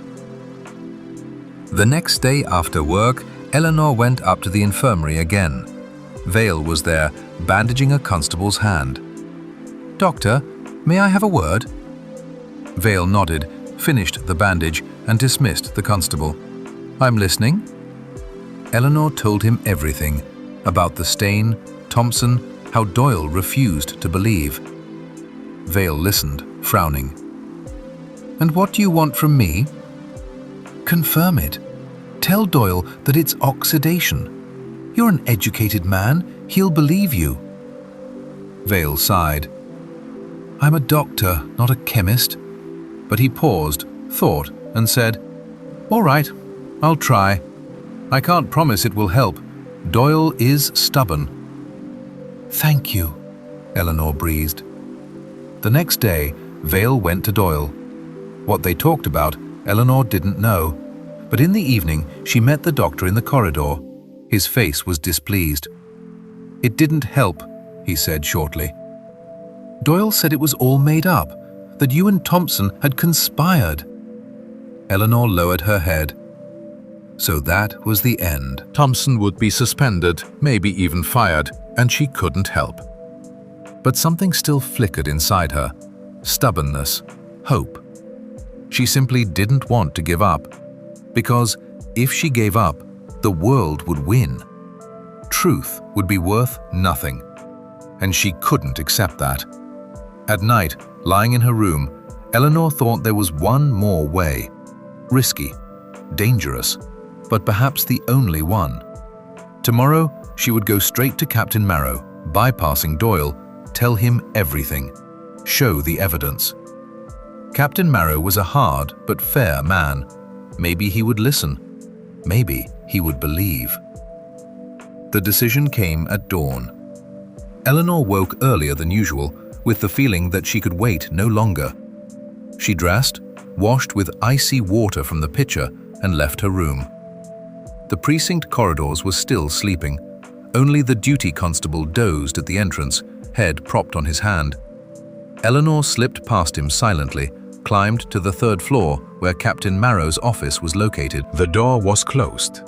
Speaker 2: The next day after work, Eleanor went up to the infirmary again. Vale was there, bandaging a constable's hand. "Doctor, may I have a word?" Vale nodded, finished the bandage, and dismissed the constable. "I'm listening." Eleanor told him everything, about the stain, Thompson, how Doyle refused to believe. Vale listened, frowning. "And what do you want from me?" "Confirm it. Tell Doyle that it's oxidation. You're an educated man, he'll believe you." Vale sighed. "I'm a doctor, not a chemist." But he paused, thought, and said, "All right, I'll try. I can't promise it will help. Doyle is stubborn." "Thank you," Eleanor breathed. The next day, Vale went to Doyle. What they talked about, Eleanor didn't know, but in the evening she met the doctor in the corridor. His face was displeased. "It didn't help," he said shortly. "Doyle said it was all made up, that you and Thompson had conspired." Eleanor lowered her head. So that was the end. Thompson would be suspended, maybe even fired, and she couldn't help. But something still flickered inside her. Stubbornness, hope. She simply didn't want to give up, because if she gave up, the world would win. Truth would be worth nothing, and she couldn't accept that. At night, lying in her room, Eleanor thought there was one more way. Risky, dangerous, but perhaps the only one. Tomorrow, she would go straight to Captain Marrow, bypassing Doyle, tell him everything, show the evidence. Captain Marrow was a hard but fair man. Maybe he would listen. Maybe he would believe. The decision came at dawn. Eleanor woke earlier than usual, with the feeling that she could wait no longer. She dressed, washed with icy water from the pitcher, and left her room. The precinct corridors were still sleeping. Only the duty constable dozed at the entrance, head propped on his hand. Eleanor slipped past him silently, climbed to the third floor where Captain Marrow's office was located. The door was closed.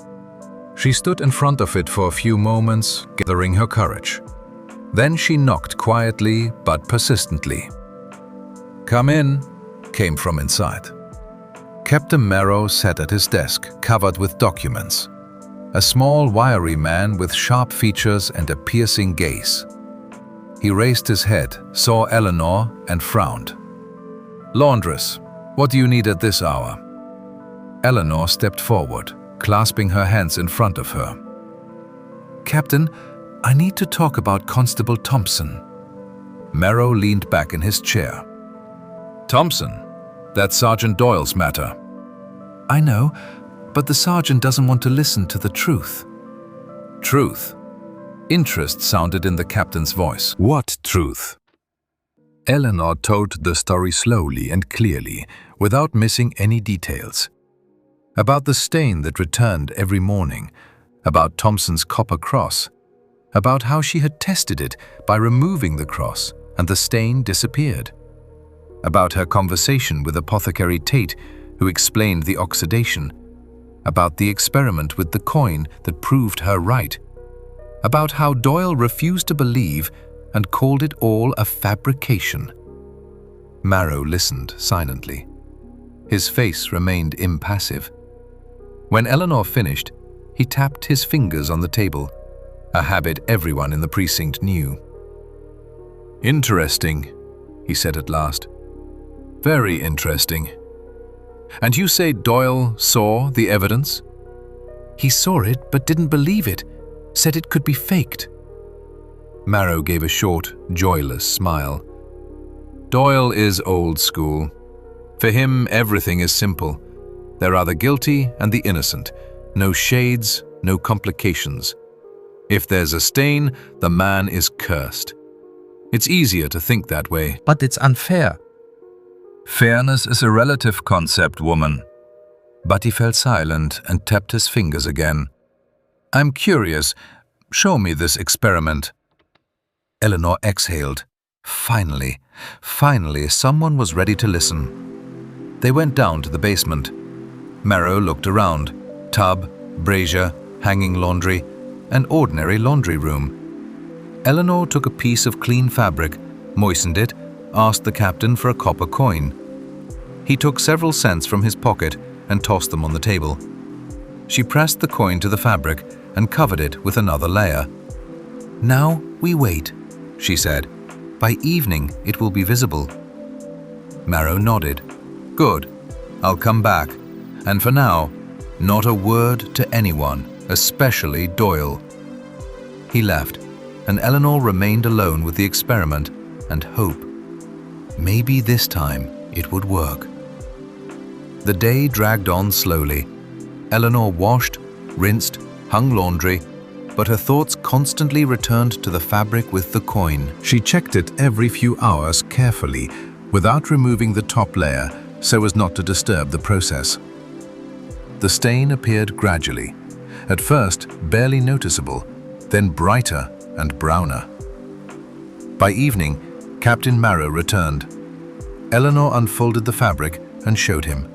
Speaker 2: She stood in front of it for a few moments, gathering her courage. Then she knocked quietly but persistently. "Come in," came from inside. Captain Marrow sat at his desk, covered with documents. A small, wiry man with sharp features and a piercing gaze. He raised his head, saw Eleanor, and frowned. "Laundress, what do you need at this hour?" Eleanor stepped forward, clasping her hands in front of her. "Captain, I need to talk about Constable Thompson." Marrow leaned back in his chair. "Thompson? That's Sergeant Doyle's matter." "I know, but the sergeant doesn't want to listen to the truth." "Truth?" Interest sounded in the captain's voice. "What truth?"
Speaker 3: Eleanor told the story slowly and clearly, without missing any details. About the stain that returned every morning, about Thompson's copper cross, about how she had tested it by removing the cross and the stain disappeared, about her conversation with Apothecary Tate, who explained the oxidation, about the experiment with the coin that proved her right, about how Doyle refused to believe and called it all a fabrication. Marrow listened silently. His face remained impassive. When Eleanor finished, he tapped his fingers on the table, a habit everyone in the precinct knew. "Interesting," he said at last. "Very interesting. And you say Doyle saw the evidence?" "He saw it but didn't believe it, said it could be faked." Marrow gave a short, joyless smile. "Doyle is old school. For him, everything is simple. There are the guilty and the innocent. No shades, no complications. If there's a stain, the man is cursed. It's easier to think that way."
Speaker 4: "But it's unfair."
Speaker 3: "Fairness is a relative concept, woman." But he fell silent and tapped his fingers again. "I'm curious. Show me this experiment." Eleanor exhaled. Finally, someone was ready to listen. They went down to the basement. Marrow looked around. Tub, brazier, hanging laundry, an ordinary laundry room. Eleanor took a piece of clean fabric, moistened it, asked the captain for a copper coin. He took several cents from his pocket and tossed them on the table. She pressed the coin to the fabric and covered it with another layer. "Now we wait," she said. "By evening it will be visible." Marrow nodded. "Good. I'll come back. And for now, not a word to anyone, especially Doyle." He left, and Eleanor remained alone with the experiment and hope. Maybe this time it would work. The day dragged on slowly. Eleanor washed, rinsed, hung laundry, but her thoughts constantly returned to the fabric with the coin. She checked it every few hours carefully, without removing the top layer so as not to disturb the process. The stain appeared gradually, at first barely noticeable, then brighter and browner. By evening, Captain Marrow returned. Eleanor unfolded the fabric and showed him.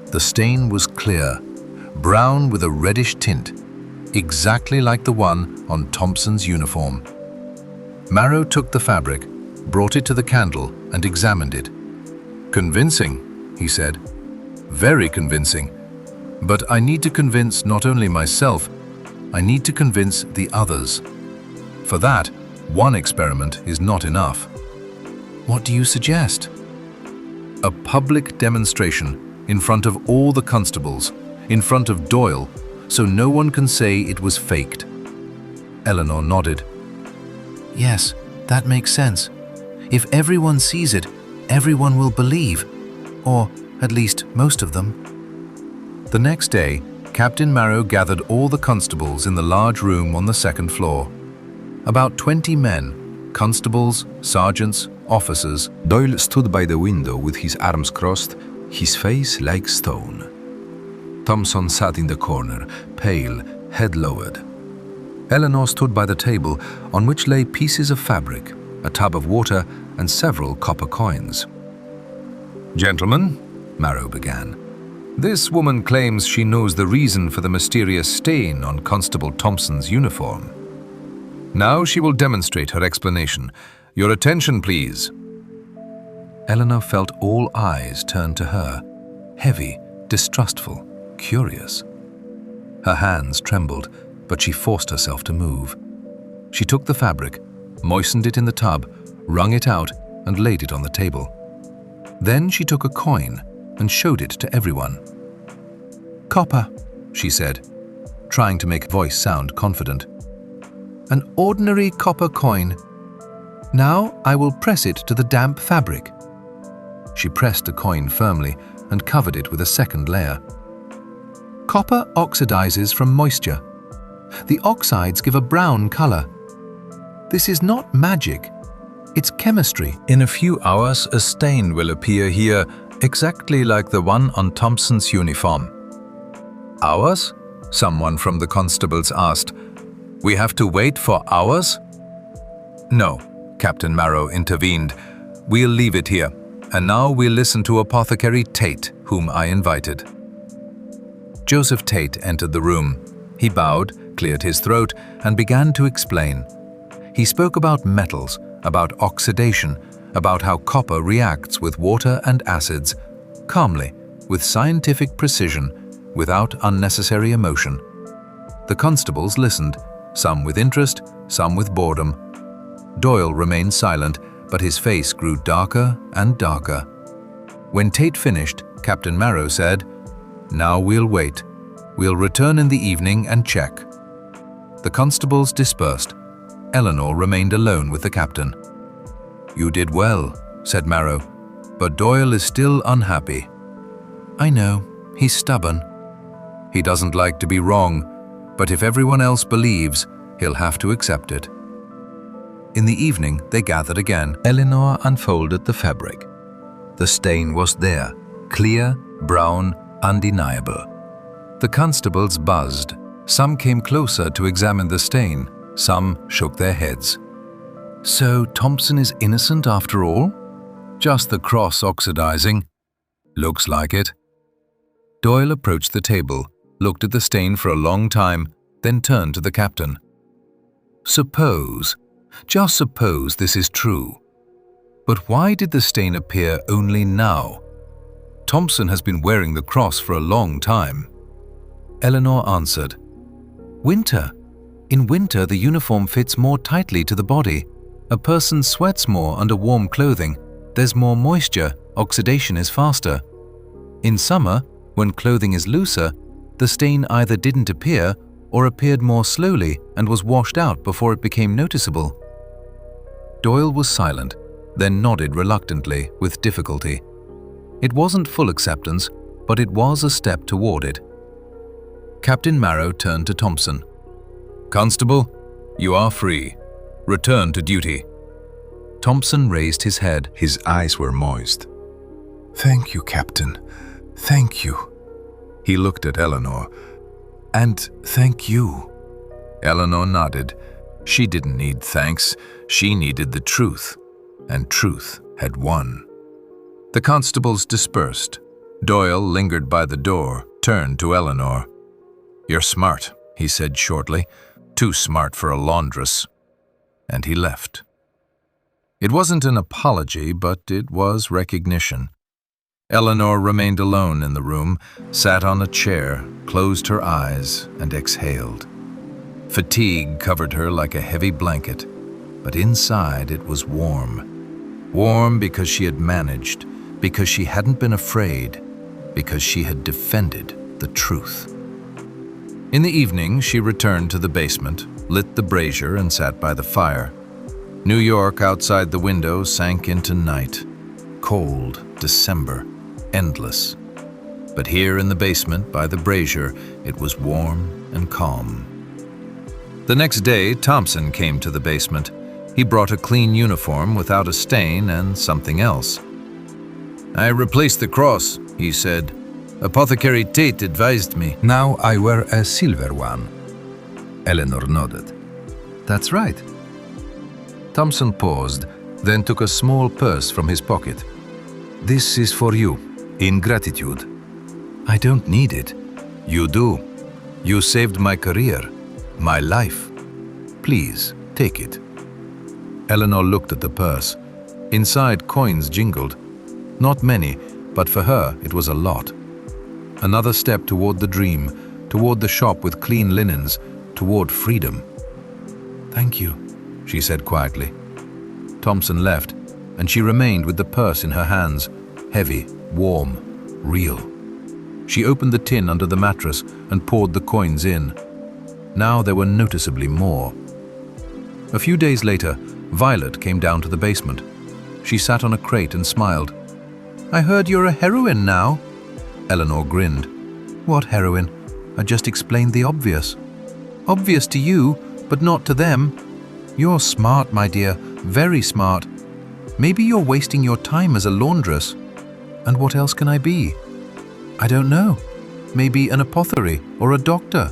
Speaker 3: The stain was clear, brown with a reddish tint, exactly like the one on Thompson's uniform. Marrow took the fabric, brought it to the candle, and examined it. "Convincing," he said. "Very convincing. But I need to convince not only myself, I need to convince the others. For that, one experiment is not enough." "What do you suggest?" "A public demonstration in front of all the constables, in front of Doyle, so no one can say it was faked." Eleanor nodded. "Yes, that makes sense. If everyone sees it, everyone will believe. Or at least most of them." The next day, Captain Marrow gathered all the constables in the large room on the second floor. About 20 men, constables, sergeants, officers.
Speaker 5: Doyle stood by the window with his arms crossed, his face like stone. Thompson sat in the corner, pale, head lowered. Eleanor stood by the table, on which lay pieces of fabric, a tub of water, and several copper coins.
Speaker 3: "Gentlemen," Marrow began, "this woman claims she knows the reason for the mysterious stain on Constable Thompson's uniform. Now she will demonstrate her explanation. Your attention, please." Eleanor felt all eyes turn to her, heavy, distrustful, curious. Her hands trembled, but she forced herself to move. She took the fabric, moistened it in the tub, wrung it out, and laid it on the table. Then she took a coin and showed it to everyone. "Copper," she said, trying to make her voice sound confident. "An ordinary copper coin. Now I will press it to the damp fabric." She pressed the coin firmly and covered it with a second layer. "Copper oxidizes from moisture. The oxides give a brown color. This is not magic.
Speaker 2: It's chemistry. In a few hours, a stain will appear here, exactly like the one on Thompson's uniform. Hours? Someone from the constables asked. We have to wait for hours? No, Captain Marrow intervened. We'll leave it here. And now we'll listen to Apothecary Tate, whom I invited. Joseph Tate entered the room. He bowed, cleared his throat, and began to explain. He spoke about metals, about oxidation, about how copper reacts with water and acids, calmly, with scientific precision, without unnecessary emotion. The constables listened, some with interest, some with boredom. Doyle remained silent, but his face grew darker and darker. When Tate finished, Captain Marrow said, "Now we'll wait. We'll return in the evening and check." The constables dispersed. Eleanor remained alone with the captain. "You did well," said Marrow, "but Doyle is still unhappy." "I know. He's stubborn." "He doesn't like to be wrong, but if everyone else believes, he'll have to accept it." In the evening, they gathered again. Eleanor unfolded the fabric. The stain was there, clear, brown, undeniable. The constables buzzed. Some came closer to examine the stain. Some shook their heads. "So Thompson is innocent after all? Just the cross oxidizing. Looks like it." Doyle approached the table, looked at the stain for a long time, then turned to the captain. Just suppose this is true. But why did the stain appear only now? Thompson has been wearing the cross for a long time. Eleanor answered, "Winter. In winter, the uniform fits more tightly to the body. A person sweats more under warm clothing. There's more moisture, oxidation is faster. In summer, when clothing is looser, the stain either didn't appear or appeared more slowly and was washed out before it became noticeable." Doyle was silent, then nodded reluctantly, with difficulty. It wasn't full acceptance, but it was a step toward it. Captain Marrow turned to Thompson. "Constable, you are free. Return to duty." Thompson raised his head.
Speaker 3: His eyes were moist. "Thank you, Captain. Thank you." He looked at Eleanor. "And thank you." Eleanor nodded. She didn't need thanks. She needed the truth. And truth had won. The constables dispersed. Doyle lingered by the door, turned to Eleanor. "You're smart," he said shortly. "Too smart for a laundress." And he left. It wasn't an apology, but it was recognition. Eleanor remained alone in the room, sat on a chair, closed her eyes, and exhaled. Fatigue covered her like a heavy blanket, but inside it was warm. Warm because she had managed, because she hadn't been afraid, because she had defended the truth. In the evening, she returned to the basement, lit the brazier, and sat by the fire. New York outside the window sank into night. Cold, December, endless. But here in the basement, by the brazier, it was warm and calm. The next day, Thompson came to the basement. He brought a clean uniform without a stain and something else. "I replaced the cross," he said. "Apothecary Tate advised me."
Speaker 5: "Now I wear a silver one." Eleanor nodded. "That's right." Thompson paused, then took a small purse from his pocket. "This is for you, in gratitude." "I don't need it." "You do. You saved my career, my life. Please, take it." Eleanor looked at the purse. Inside, coins jingled. Not many, but for her it was a lot. Another step toward the dream, toward the shop with clean linens, toward freedom. "Thank you," she said quietly. Thompson left, and she remained with the purse in her hands, heavy, warm, real. She opened the tin under the mattress and poured the coins in. Now there were noticeably more. A few days later, Violet came down to the basement. She sat on a crate and smiled. "I heard you're a heroine now." Eleanor grinned. "What heroine? I just explained the obvious." "Obvious to you, but not to them. You're smart, my dear, very smart.
Speaker 3: Maybe you're wasting your time as a laundress. And what else can I be? I don't know. Maybe an apothecary or a doctor.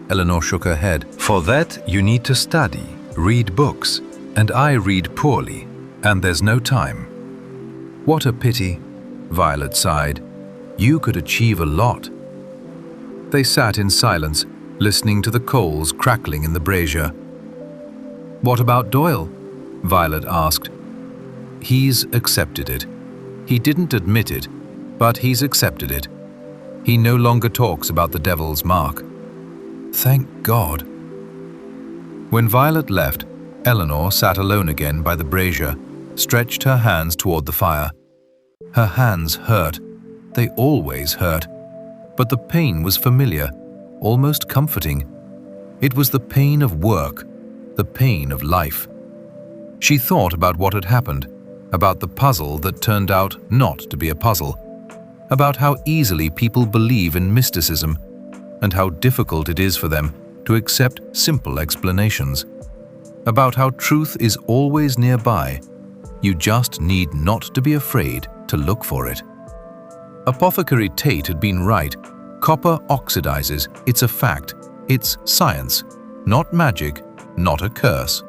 Speaker 3: Eleanor shook her head.
Speaker 5: For that, you need to study, read books, and I read poorly, and there's no time.
Speaker 2: What a pity, Violet sighed. You could achieve a lot. They sat in silence, listening to the coals crackling in the brazier. What about Doyle? Violet asked. He's accepted it. He didn't admit it, but he's accepted it. He no longer talks about the devil's mark. Thank God. When Violet left, Eleanor sat alone again by the brazier, stretched her hands toward the fire. Her hands hurt. They always hurt. But the pain was familiar, almost comforting. It was the pain of work, the pain of life. She thought about what had happened, about the puzzle that turned out not to be a puzzle, about how easily people believe in mysticism, and how difficult it is for them to accept simple explanations, about how truth is always nearby. You just need not to be afraid to look for it. Apothecary Tate had been right. Copper oxidizes. It's a fact. It's science. Not magic, not a curse.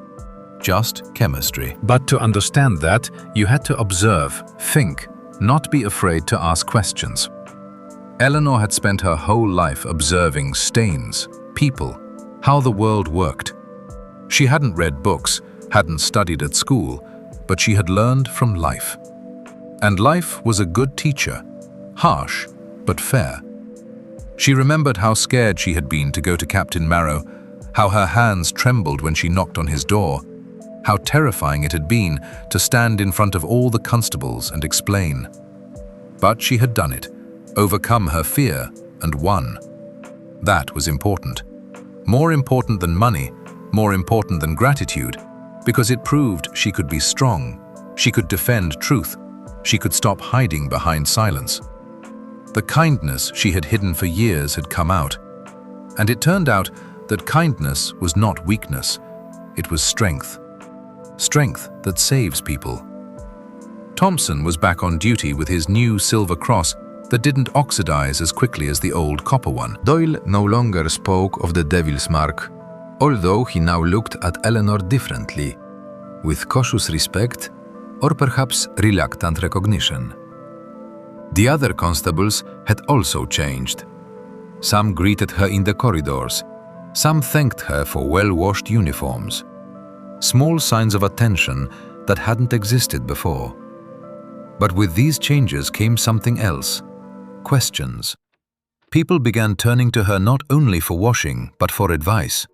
Speaker 2: Just chemistry. But to understand that, you had to observe, think, not be afraid to ask questions. Eleanor had spent her whole life observing stains, people, how the world worked. She hadn't read books, hadn't studied at school, but she had learned from life. And life was a good teacher, harsh but fair. She remembered how scared she had been to go to Captain Marrow, how her hands trembled when she knocked on his door, how terrifying it had been to stand in front of all the constables and explain. But she had done it, overcome her fear, and won. That was important. More important than money, more important than gratitude, because it proved she could be strong, she could defend truth, she could stop hiding behind silence. The kindness she had hidden for years had come out, and it turned out that kindness was not weakness, it was strength. Strength that saves people. Thompson was back on duty with his new silver cross that didn't oxidize as quickly as the old copper one.
Speaker 5: Doyle no longer spoke of the devil's mark, although he now looked at Eleanor differently, with cautious respect or perhaps reluctant recognition. The other constables had also changed. Some greeted her in the corridors, some thanked her for well-washed uniforms. Small signs of attention that hadn't existed before. But with these changes came something else. Questions. People began turning to her not only for washing, but for advice.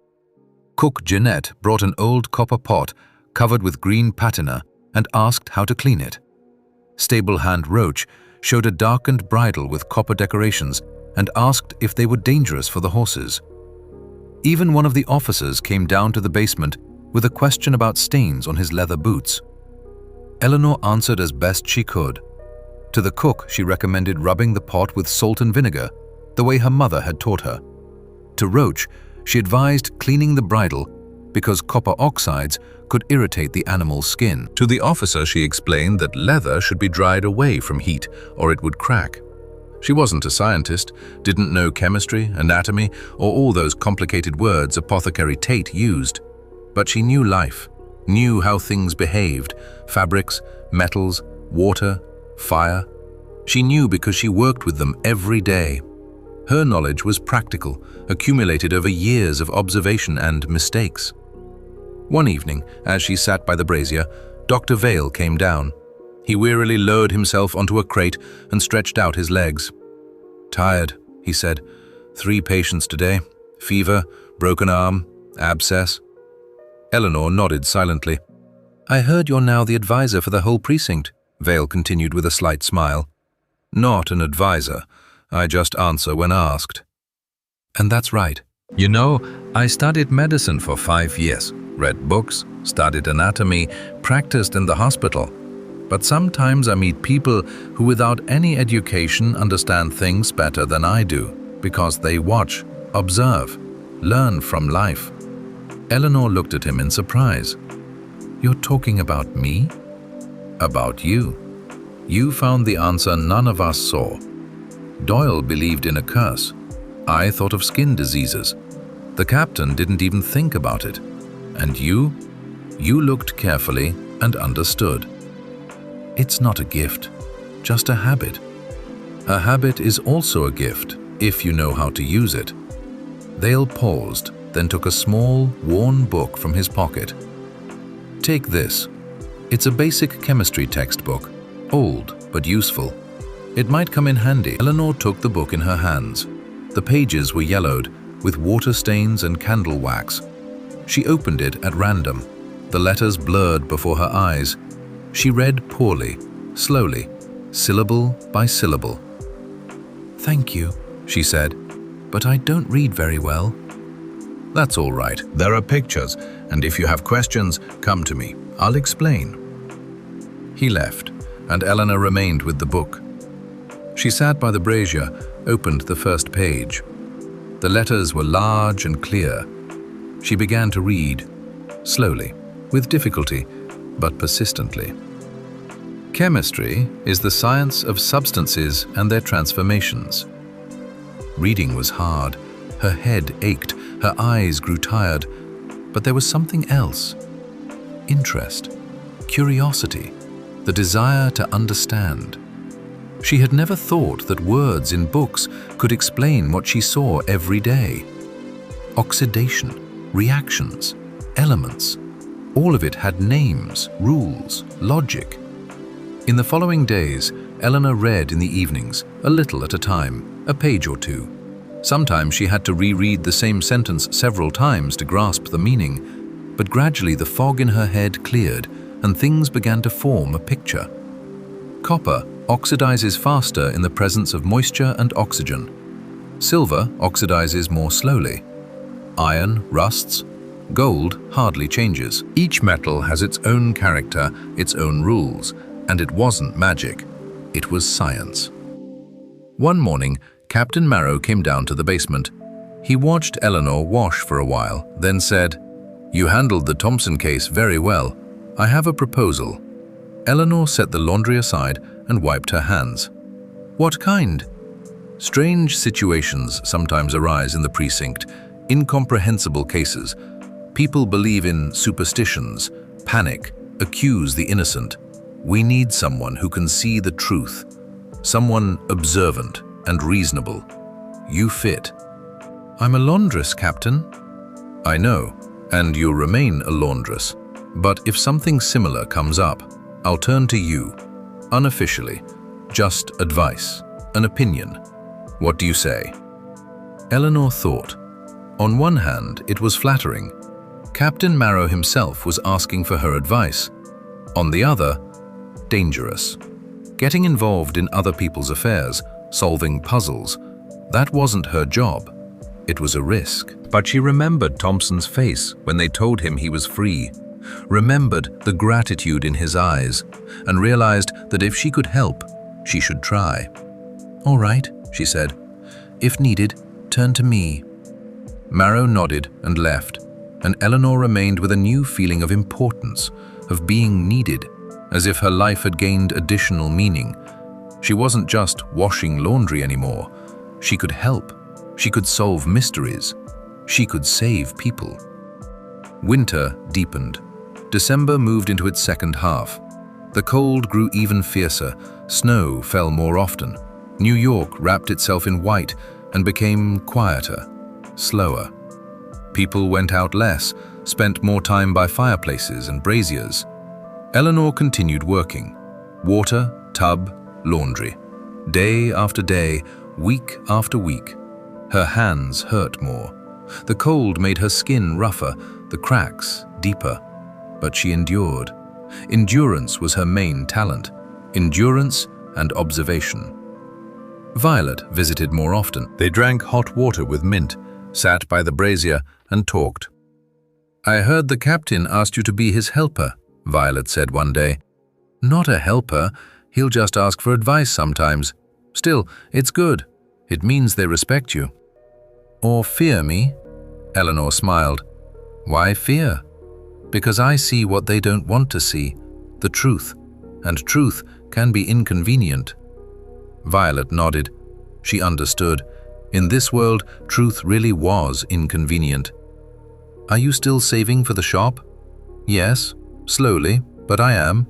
Speaker 5: Cook Jeanette brought an old copper pot covered with green patina and asked how to clean it. Stable hand Roach showed a darkened bridle with copper decorations and asked if they were dangerous for the horses. Even one of the officers came down to the basement with a question about stains on his leather boots. Eleanor answered as best she could. To the cook, she recommended rubbing the pot with salt and vinegar, the way her mother had taught her. To Roach, she advised cleaning the bridle because copper oxides could irritate the animal's skin. To the officer, she explained that leather should be dried away from heat or it would crack. She wasn't a scientist, didn't know chemistry, anatomy, or all those complicated words Apothecary Tate used. But she knew life, knew how things behaved, fabrics, metals, water, fire. She knew because she worked with them every day. Her knowledge was practical, accumulated over years of observation and mistakes. One evening, as she sat by the brazier, Dr. Vale came down. He wearily lowered himself onto a crate and stretched out his legs. "Tired," he said. 3 patients today. Fever, broken arm, abscess. Eleanor nodded silently. "I heard you're now the advisor for the whole precinct," Vale continued with a slight smile. "Not an advisor. I just answer when asked." "And that's right. You know, I studied medicine for 5 years, read books, studied anatomy, practiced in the hospital. But sometimes I meet people who without any education understand things better than I do, because they watch, observe, learn from life." Eleanor looked at him in surprise. "You're talking about me?"
Speaker 2: About you. You found the answer none of us saw. Doyle believed in a curse. I thought of skin diseases. The captain didn't even think about it. And you looked carefully and understood. It's not a gift, just a habit. A habit is also a gift if you know how to use it. Dale paused, then took a small, worn book from his pocket. Take this. It's a basic chemistry textbook, old but useful. It might come in handy. Eleanor took the book in her hands. The pages were yellowed, with water stains and candle wax. She opened it at random. The letters blurred before her eyes. She read poorly, slowly, syllable by syllable. "Thank you," she said, "but I don't read very well." "That's all right. There are pictures, and if you have questions, come to me. I'll explain." He left, and Eleanor remained with the book. She sat by the brazier, opened the first page. The letters were large and clear. She began to read, slowly, with difficulty, but persistently. Chemistry is the science of substances and their transformations. Reading was hard. Her head ached, her eyes grew tired, but there was something else. Interest, curiosity, the desire to understand. She had never thought that words in books could explain what she saw every day. Oxidation, reactions, elements, all of it had names, rules, logic. In the following days, Eleanor read in the evenings, a little at a time, a page or two. Sometimes she had to reread the same sentence several times to grasp the meaning, but gradually the fog in her head cleared and things began to form a picture. Copper oxidizes faster in the presence of moisture and oxygen. Silver oxidizes more slowly. Iron rusts. Gold hardly changes. Each metal has its own character, its own rules, and it wasn't magic. It was science. One morning, Captain Marrow came down to the basement. He watched Eleanor wash for a while, then said, "You handled the Thompson case very well. I have a proposal." Eleanor set the laundry aside and wiped her hands. "What kind?" Strange situations sometimes arise in the precinct, incomprehensible cases. People believe in superstitions, panic, accuse the innocent. We need someone who can see the truth, someone observant and reasonable. You fit. "I'm a laundress, Captain." "I know, and you'll remain a laundress. But if something similar comes up, I'll turn to you, unofficially, just advice, an opinion. What do you say?" Eleanor thought. On one hand, it was flattering. Captain Marrow himself was asking for her advice. On the other, dangerous. Getting involved in other people's affairs, solving puzzles, that wasn't her job. It was a risk. But she remembered Thompson's face when they told him he was free, remembered the gratitude in his eyes, and realized that if she could help, she should try. "All right," she said. "If needed, turn to me." Marrow nodded and left, and Eleanor remained with a new feeling of importance, of being needed, as if her life had gained additional meaning. She wasn't just washing laundry anymore. She could help. She could solve mysteries. She could save people. Winter deepened. December moved into its second half. The cold grew even fiercer. Snow fell more often. New York wrapped itself in white and became quieter, slower. People went out less, spent more time by fireplaces and braziers. Eleanor continued working. Water, tub, laundry. Day after day, week after week. Her hands hurt more. The cold made her skin rougher, the cracks deeper. But she endured. Endurance was her main talent. Endurance and observation. Violet visited more often. They drank hot water with mint, sat by the brazier, and talked. "I heard the captain asked you to be his helper," Violet said one day. "Not a helper. He'll just ask for advice sometimes. Still, it's good. It means they respect you." "Or fear me?" Eleanor smiled. "Why fear?" "Because I see what they don't want to see, the truth, and truth can be inconvenient. Violet nodded. She understood. In this world, truth really was inconvenient. Are you still saving for the shop? Yes, slowly, but I am.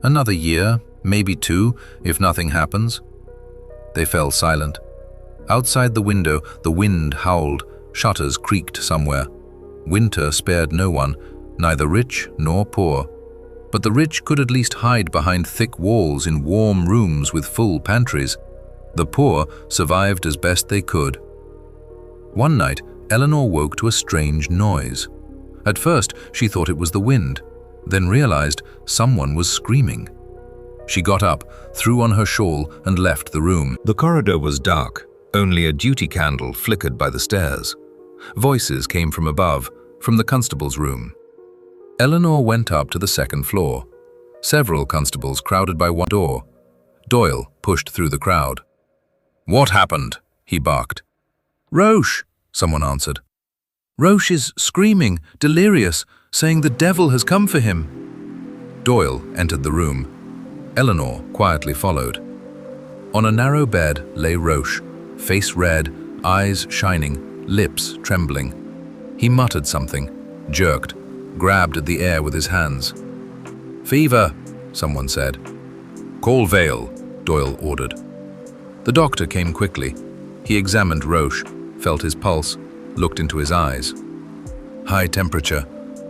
Speaker 2: Another year, maybe 2, if nothing happens. They fell silent. Outside the window, the wind howled, shutters creaked somewhere. Winter spared no one, neither rich nor poor. But the rich could at least hide behind thick walls in warm rooms with full pantries. The poor survived as best they could. One night, Eleanor woke to a strange noise. At first, she thought it was the wind, then realized someone was screaming. She got up, threw on her shawl, and left the room. The corridor was dark. Only a duty candle flickered by the stairs. Voices came from above, from the constable's room. Eleanor went up to the second floor. Several constables crowded by one door. Doyle pushed through the crowd. "What happened?" he barked. "Roche," someone answered. "Roche is screaming, delirious, saying the devil has come for him." Doyle entered the room. Eleanor quietly followed. On a narrow bed lay Roche, face red, eyes shining, lips trembling. He muttered something, jerked, grabbed at the air with his hands. "Fever," someone said. "Call Vale," Doyle ordered. The doctor came quickly. He examined Roche, felt his pulse, looked into his eyes. "High temperature.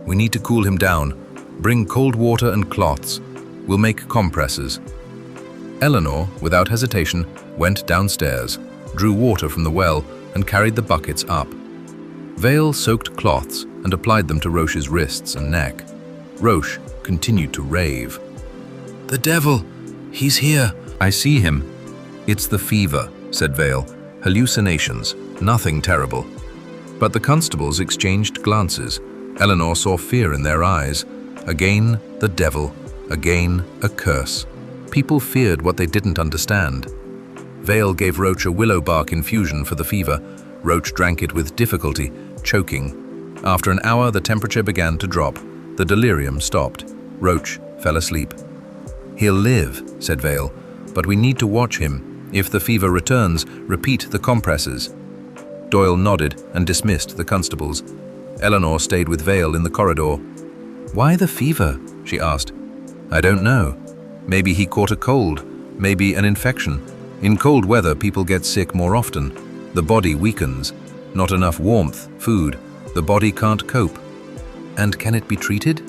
Speaker 2: We need to cool him down. Bring cold water and cloths. We'll make compresses." Eleanor, without hesitation, went downstairs, drew water from the well, and carried the buckets up. Vale soaked cloths and applied them to Roche's wrists and neck. Roche continued to rave. "The devil! He's here! I see him." "It's the fever," said Vale. "Hallucinations, nothing terrible." But the constables exchanged glances. Eleanor saw fear in their eyes. Again, the devil. Again, a curse. People feared what they didn't understand. Vale gave Roche a willow bark infusion for the fever. Roche drank it with difficulty, choking. After an hour, the temperature began to drop. The delirium stopped. Roche fell asleep. "He'll live," said Vale, "but we need to watch him. If the fever returns, repeat the compresses." Doyle nodded and dismissed the constables. Eleanor stayed with Vale in the corridor. "Why the fever?" she asked. "I don't know. Maybe he caught a cold, maybe an infection. In cold weather, people get sick more often. The body weakens. Not enough warmth, food. The body can't cope." "And can it be treated?"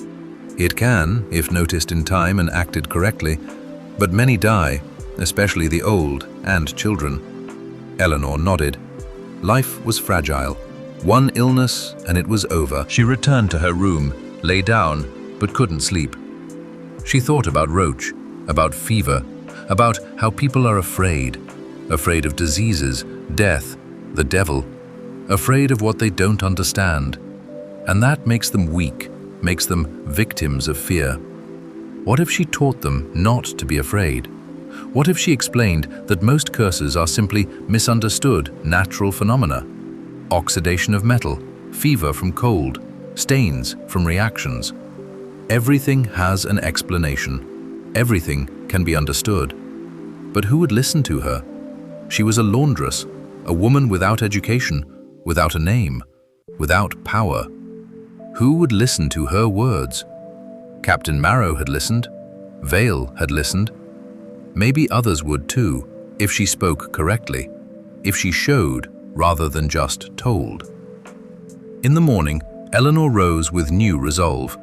Speaker 2: "It can, if noticed in time and acted correctly. But many die, especially the old and children." Eleanor nodded. Life was fragile. One illness and it was over. She returned to her room, lay down, but couldn't sleep. She thought about Roche, about fever, about how people are afraid of diseases, death, the devil, afraid of what they don't understand. And that makes them weak, makes them victims of fear. What if she taught them not to be afraid? What if she explained that most curses are simply misunderstood natural phenomena? Oxidation of metal, fever from cold, stains from reactions. Everything has an explanation. Everything can be understood. But who would listen to her? She was a laundress, a woman without education, without a name, without power. Who would listen to her words? Captain Marrow had listened. Vale had listened. Maybe others would too, if she spoke correctly, if she showed rather than just told. In the morning, Eleanor rose with new resolve.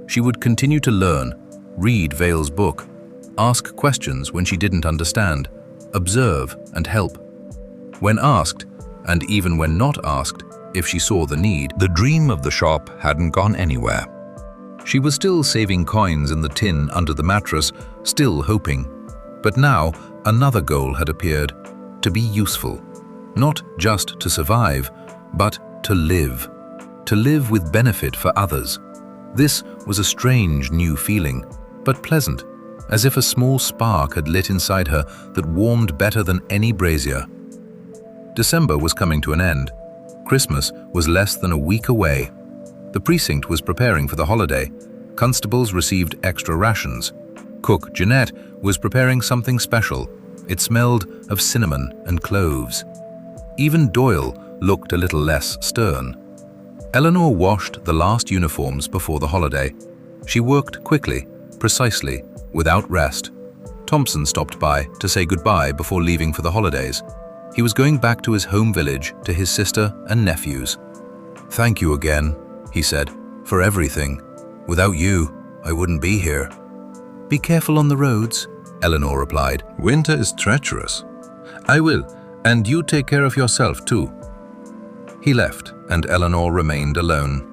Speaker 2: She would continue to learn, read Vale's book, ask questions when she didn't understand, observe and help. When asked, and even when not asked, if she saw the need, the dream of the shop hadn't gone anywhere. She was still saving coins in the tin under the mattress, still hoping. But now, another goal had appeared, to be useful. Not just to survive, but to live with benefit for others. This was a strange new feeling, but pleasant, as if a small spark had lit inside her that warmed better than any brazier. December was coming to an end. Christmas was less than a week away. The precinct was preparing for the holiday. Constables received extra rations. Cook Jeanette was preparing something special. It smelled of cinnamon and cloves. Even Doyle looked a little less stern. Eleanor washed the last uniforms before the holiday. She worked quickly, precisely, without rest. Thompson stopped by to say goodbye before leaving for the holidays. He was going back to his home village, to his sister and nephews. "Thank you again," he said, "for everything. Without you, I wouldn't be here." "Be careful on the roads," Eleanor replied.
Speaker 3: "Winter is treacherous." "I will, and you take care of yourself too."
Speaker 2: He left, and Eleanor remained alone.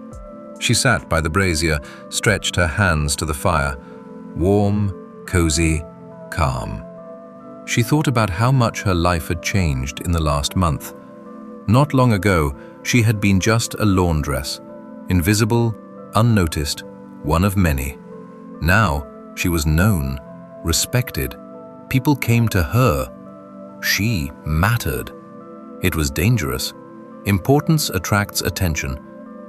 Speaker 2: She sat by the brazier, stretched her hands to the fire. Warm, cozy, calm. She thought about how much her life had changed in the last month. Not long ago, she had been just a laundress, invisible, unnoticed, one of many. Now, she was known, respected. People came to her. She mattered. It was dangerous. Importance attracts attention,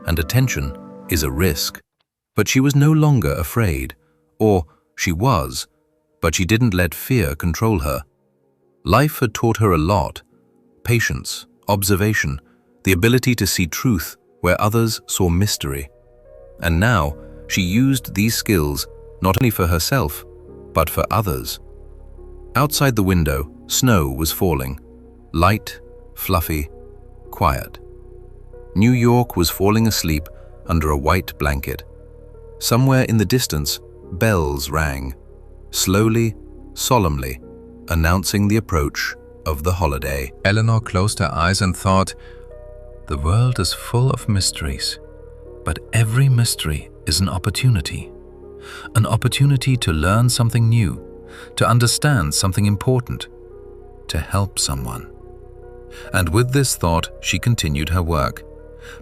Speaker 2: and attention is a risk. But she was no longer afraid. Or she was, but she didn't let fear control her. Life had taught her a lot: patience, observation, the ability to see truth where others saw mystery. And now she used these skills not only for herself, but for others. Outside the window, snow was falling, light, fluffy, quiet. New York was falling asleep under a white blanket. Somewhere in the distance, bells rang, slowly, solemnly, announcing the approach of the holiday.
Speaker 5: Eleanor closed her eyes and thought, "The world is full of mysteries, but every mystery is an opportunity to learn something new, to understand something important, to help someone." And with this thought, she continued her work,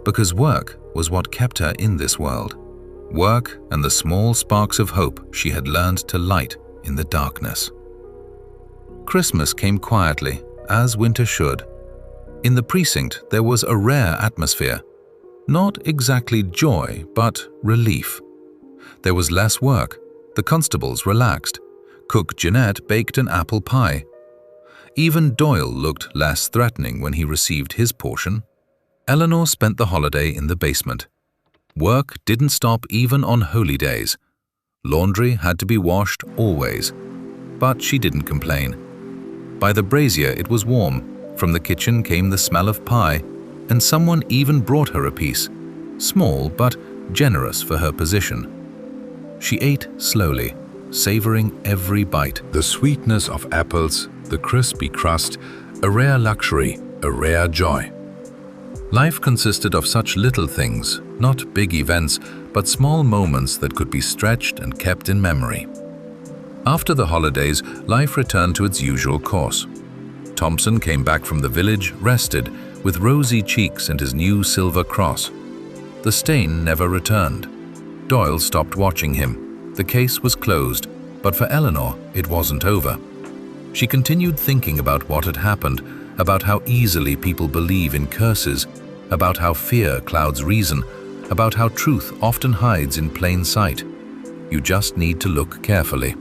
Speaker 5: because work was what kept her in this world. Work and the small sparks of hope she had learned to light in the darkness. Christmas came quietly, as winter should. In the precinct, there was a rare atmosphere. Not exactly joy, but relief. There was less work. The constables relaxed. Cook Jeanette baked an apple pie. Even Doyle looked less threatening when he received his portion. Eleanor spent the holiday in the basement. Work didn't stop even on holy days. Laundry had to be washed always. But she didn't complain. By the brazier it was warm. From the kitchen came the smell of pie, and someone even brought her a piece, small but generous for her position. She ate slowly, savoring every bite.
Speaker 3: The sweetness of apples, the crispy crust, a rare luxury, a rare joy.
Speaker 2: Life consisted of such little things, not big events, but small moments that could be stretched and kept in memory. After the holidays, life returned to its usual course. Thompson came back from the village, rested, with rosy cheeks and his new silver cross. The stain never returned. Doyle stopped watching him. The case was closed, but for Eleanor, it wasn't over. She continued thinking about what had happened, about how easily people believe in curses, about how fear clouds reason, about how truth often hides in plain sight. You just need to look carefully.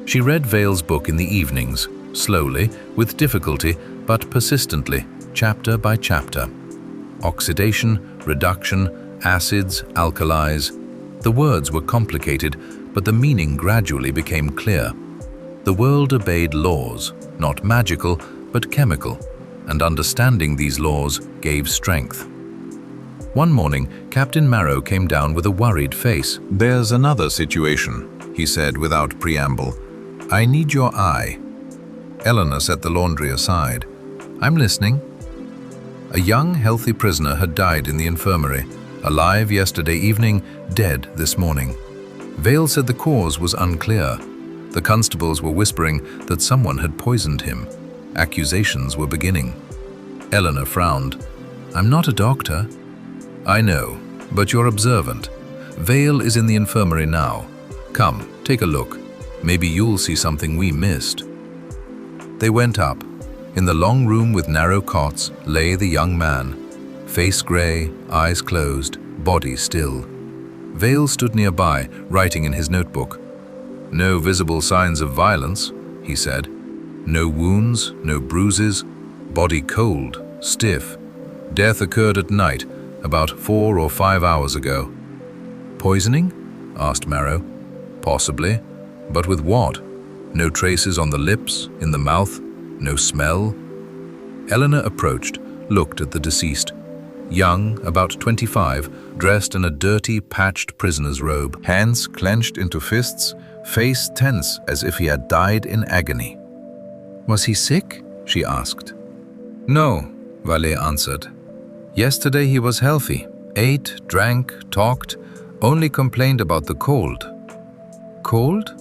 Speaker 2: She read Vale's book in the evenings, slowly, with difficulty, but persistently, chapter by chapter. Oxidation, reduction, acids, alkalis. The words were complicated, but the meaning gradually became clear. The world obeyed laws, not magical, but chemical, and understanding these laws gave strength. One morning, Captain Marrow came down with a worried face.
Speaker 3: "There's another situation," he said without preamble. "I need your eye."
Speaker 2: Eleanor set the laundry aside. "I'm listening." A young, healthy prisoner had died in the infirmary, alive yesterday evening, dead this morning. Vale said the cause was unclear. The constables were whispering that someone had poisoned him. Accusations were beginning. Eleanor frowned. "I'm not a doctor." "I know, but you're observant. Vale is in the infirmary now. Come, take a look. Maybe you'll see something we missed." They went up. In the long room with narrow cots lay the young man. Face gray, eyes closed, body still. Vale stood nearby, writing in his notebook.
Speaker 3: No visible signs of violence, he said. No wounds, no bruises, body cold, stiff. Death occurred at night, about 4 or 5 hours ago. Poisoning? Asked Marrow. Possibly, but with what? No traces on the lips, in the mouth, no smell. Eleanor approached, looked at the deceased. Young, about 25, dressed in a dirty, patched prisoner's robe, hands clenched into fists, face tense as if he had died in agony. Was he sick? She asked. No, Valet answered. Yesterday he was healthy, ate, drank, talked, only complained about the cold. Cold?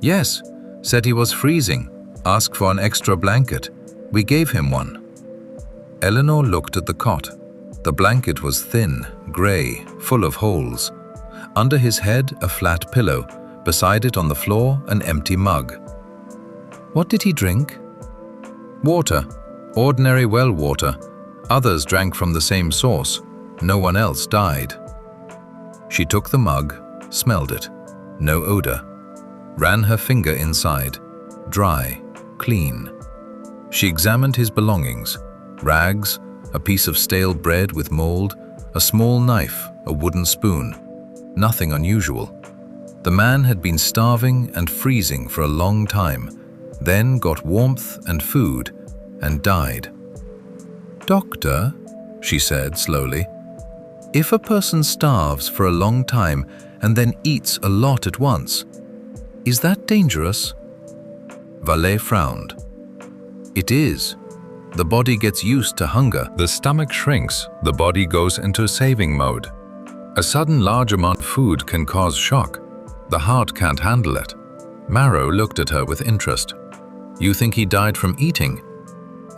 Speaker 3: Yes, said he was freezing, asked for an extra blanket. We gave him one. Eleanor looked at the cot. The blanket was thin, grey, full of holes. Under his head, a flat pillow. Beside it on the floor, an empty mug. What did he drink? Water. Ordinary well water. Others drank from the same source. No one else died. She took the mug, smelled it. No odor. Ran her finger inside. Dry, clean. She examined his belongings. Rags, a piece of stale bread with mold, a small knife, a wooden spoon. Nothing unusual. The man had been starving and freezing for a long time, then got warmth and food, and died. Doctor, she said slowly, if a person starves for a long time and then eats a lot at once, is that dangerous? Valet frowned. It is. The body gets used to hunger. The stomach shrinks. The body goes into saving mode. A sudden large amount of food can cause shock. The heart can't handle it. Marrow looked at her with interest. You think he died from eating?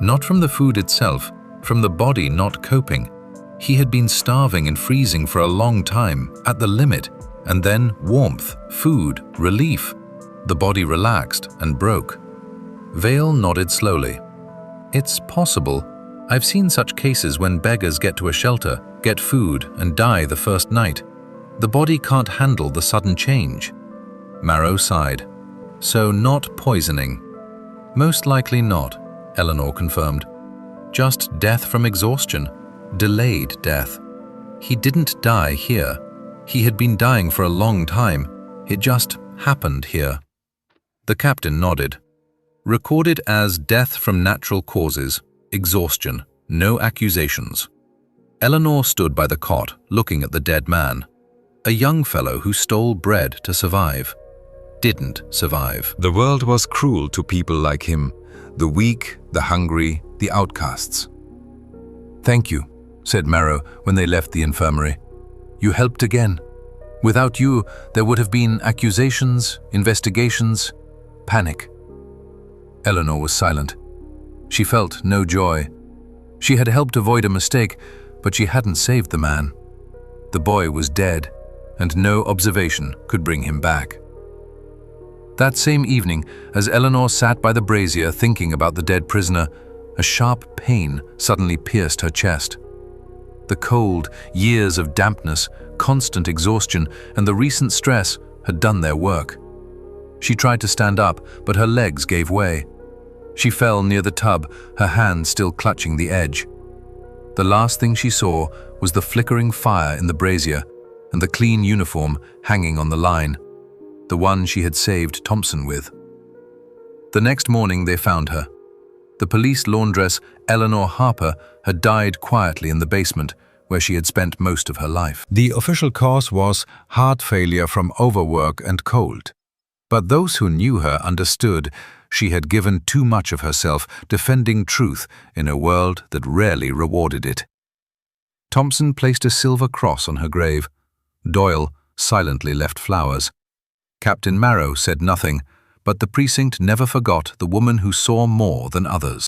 Speaker 3: Not from the food itself, from the body not coping. He had been starving and freezing for a long time, at the limit, and then warmth, food, relief. The body relaxed and broke. Vale nodded slowly. It's possible. I've seen such cases when beggars get to a shelter, get food, and die the first night. The body can't handle the sudden change. Marrow sighed. So not poisoning. Most likely not, Eleanor confirmed. Just death from exhaustion. Delayed death. He didn't die here. He had been dying for a long time. It just happened here. The captain nodded. Recorded as death from natural causes, exhaustion, no accusations. Eleanor stood by the cot, looking at the dead man. A young fellow who stole bread to survive. Didn't survive.
Speaker 5: The world was cruel to people like him, the weak, the hungry, the outcasts.
Speaker 3: Thank you, said Marrow when they left the infirmary. You helped again. Without you, there would have been accusations, investigations, panic. Eleanor was silent. She felt no joy. She had helped avoid a mistake, but she hadn't saved the man. The boy was dead, and no observation could bring him back. That same evening, as Eleanor sat by the brazier thinking about the dead prisoner, a sharp pain suddenly pierced her chest. The cold, years of dampness, constant exhaustion, and the recent stress had done their work. She tried to stand up, but her legs gave way. She fell near the tub, her hand still clutching the edge. The last thing she saw was the flickering fire in the brazier and the clean uniform hanging on the line, the one she had saved Thompson with. The next morning they found her. The police laundress, Eleanor Harper, had died quietly in the basement where she had spent most of her life.
Speaker 2: The official cause was heart failure from overwork and cold. But those who knew her understood she had given too much of herself defending truth in a world that rarely rewarded it. Thompson placed a silver cross on her grave. Doyle silently left flowers. Captain Marrow said nothing, but the precinct never forgot the woman who saw more than others.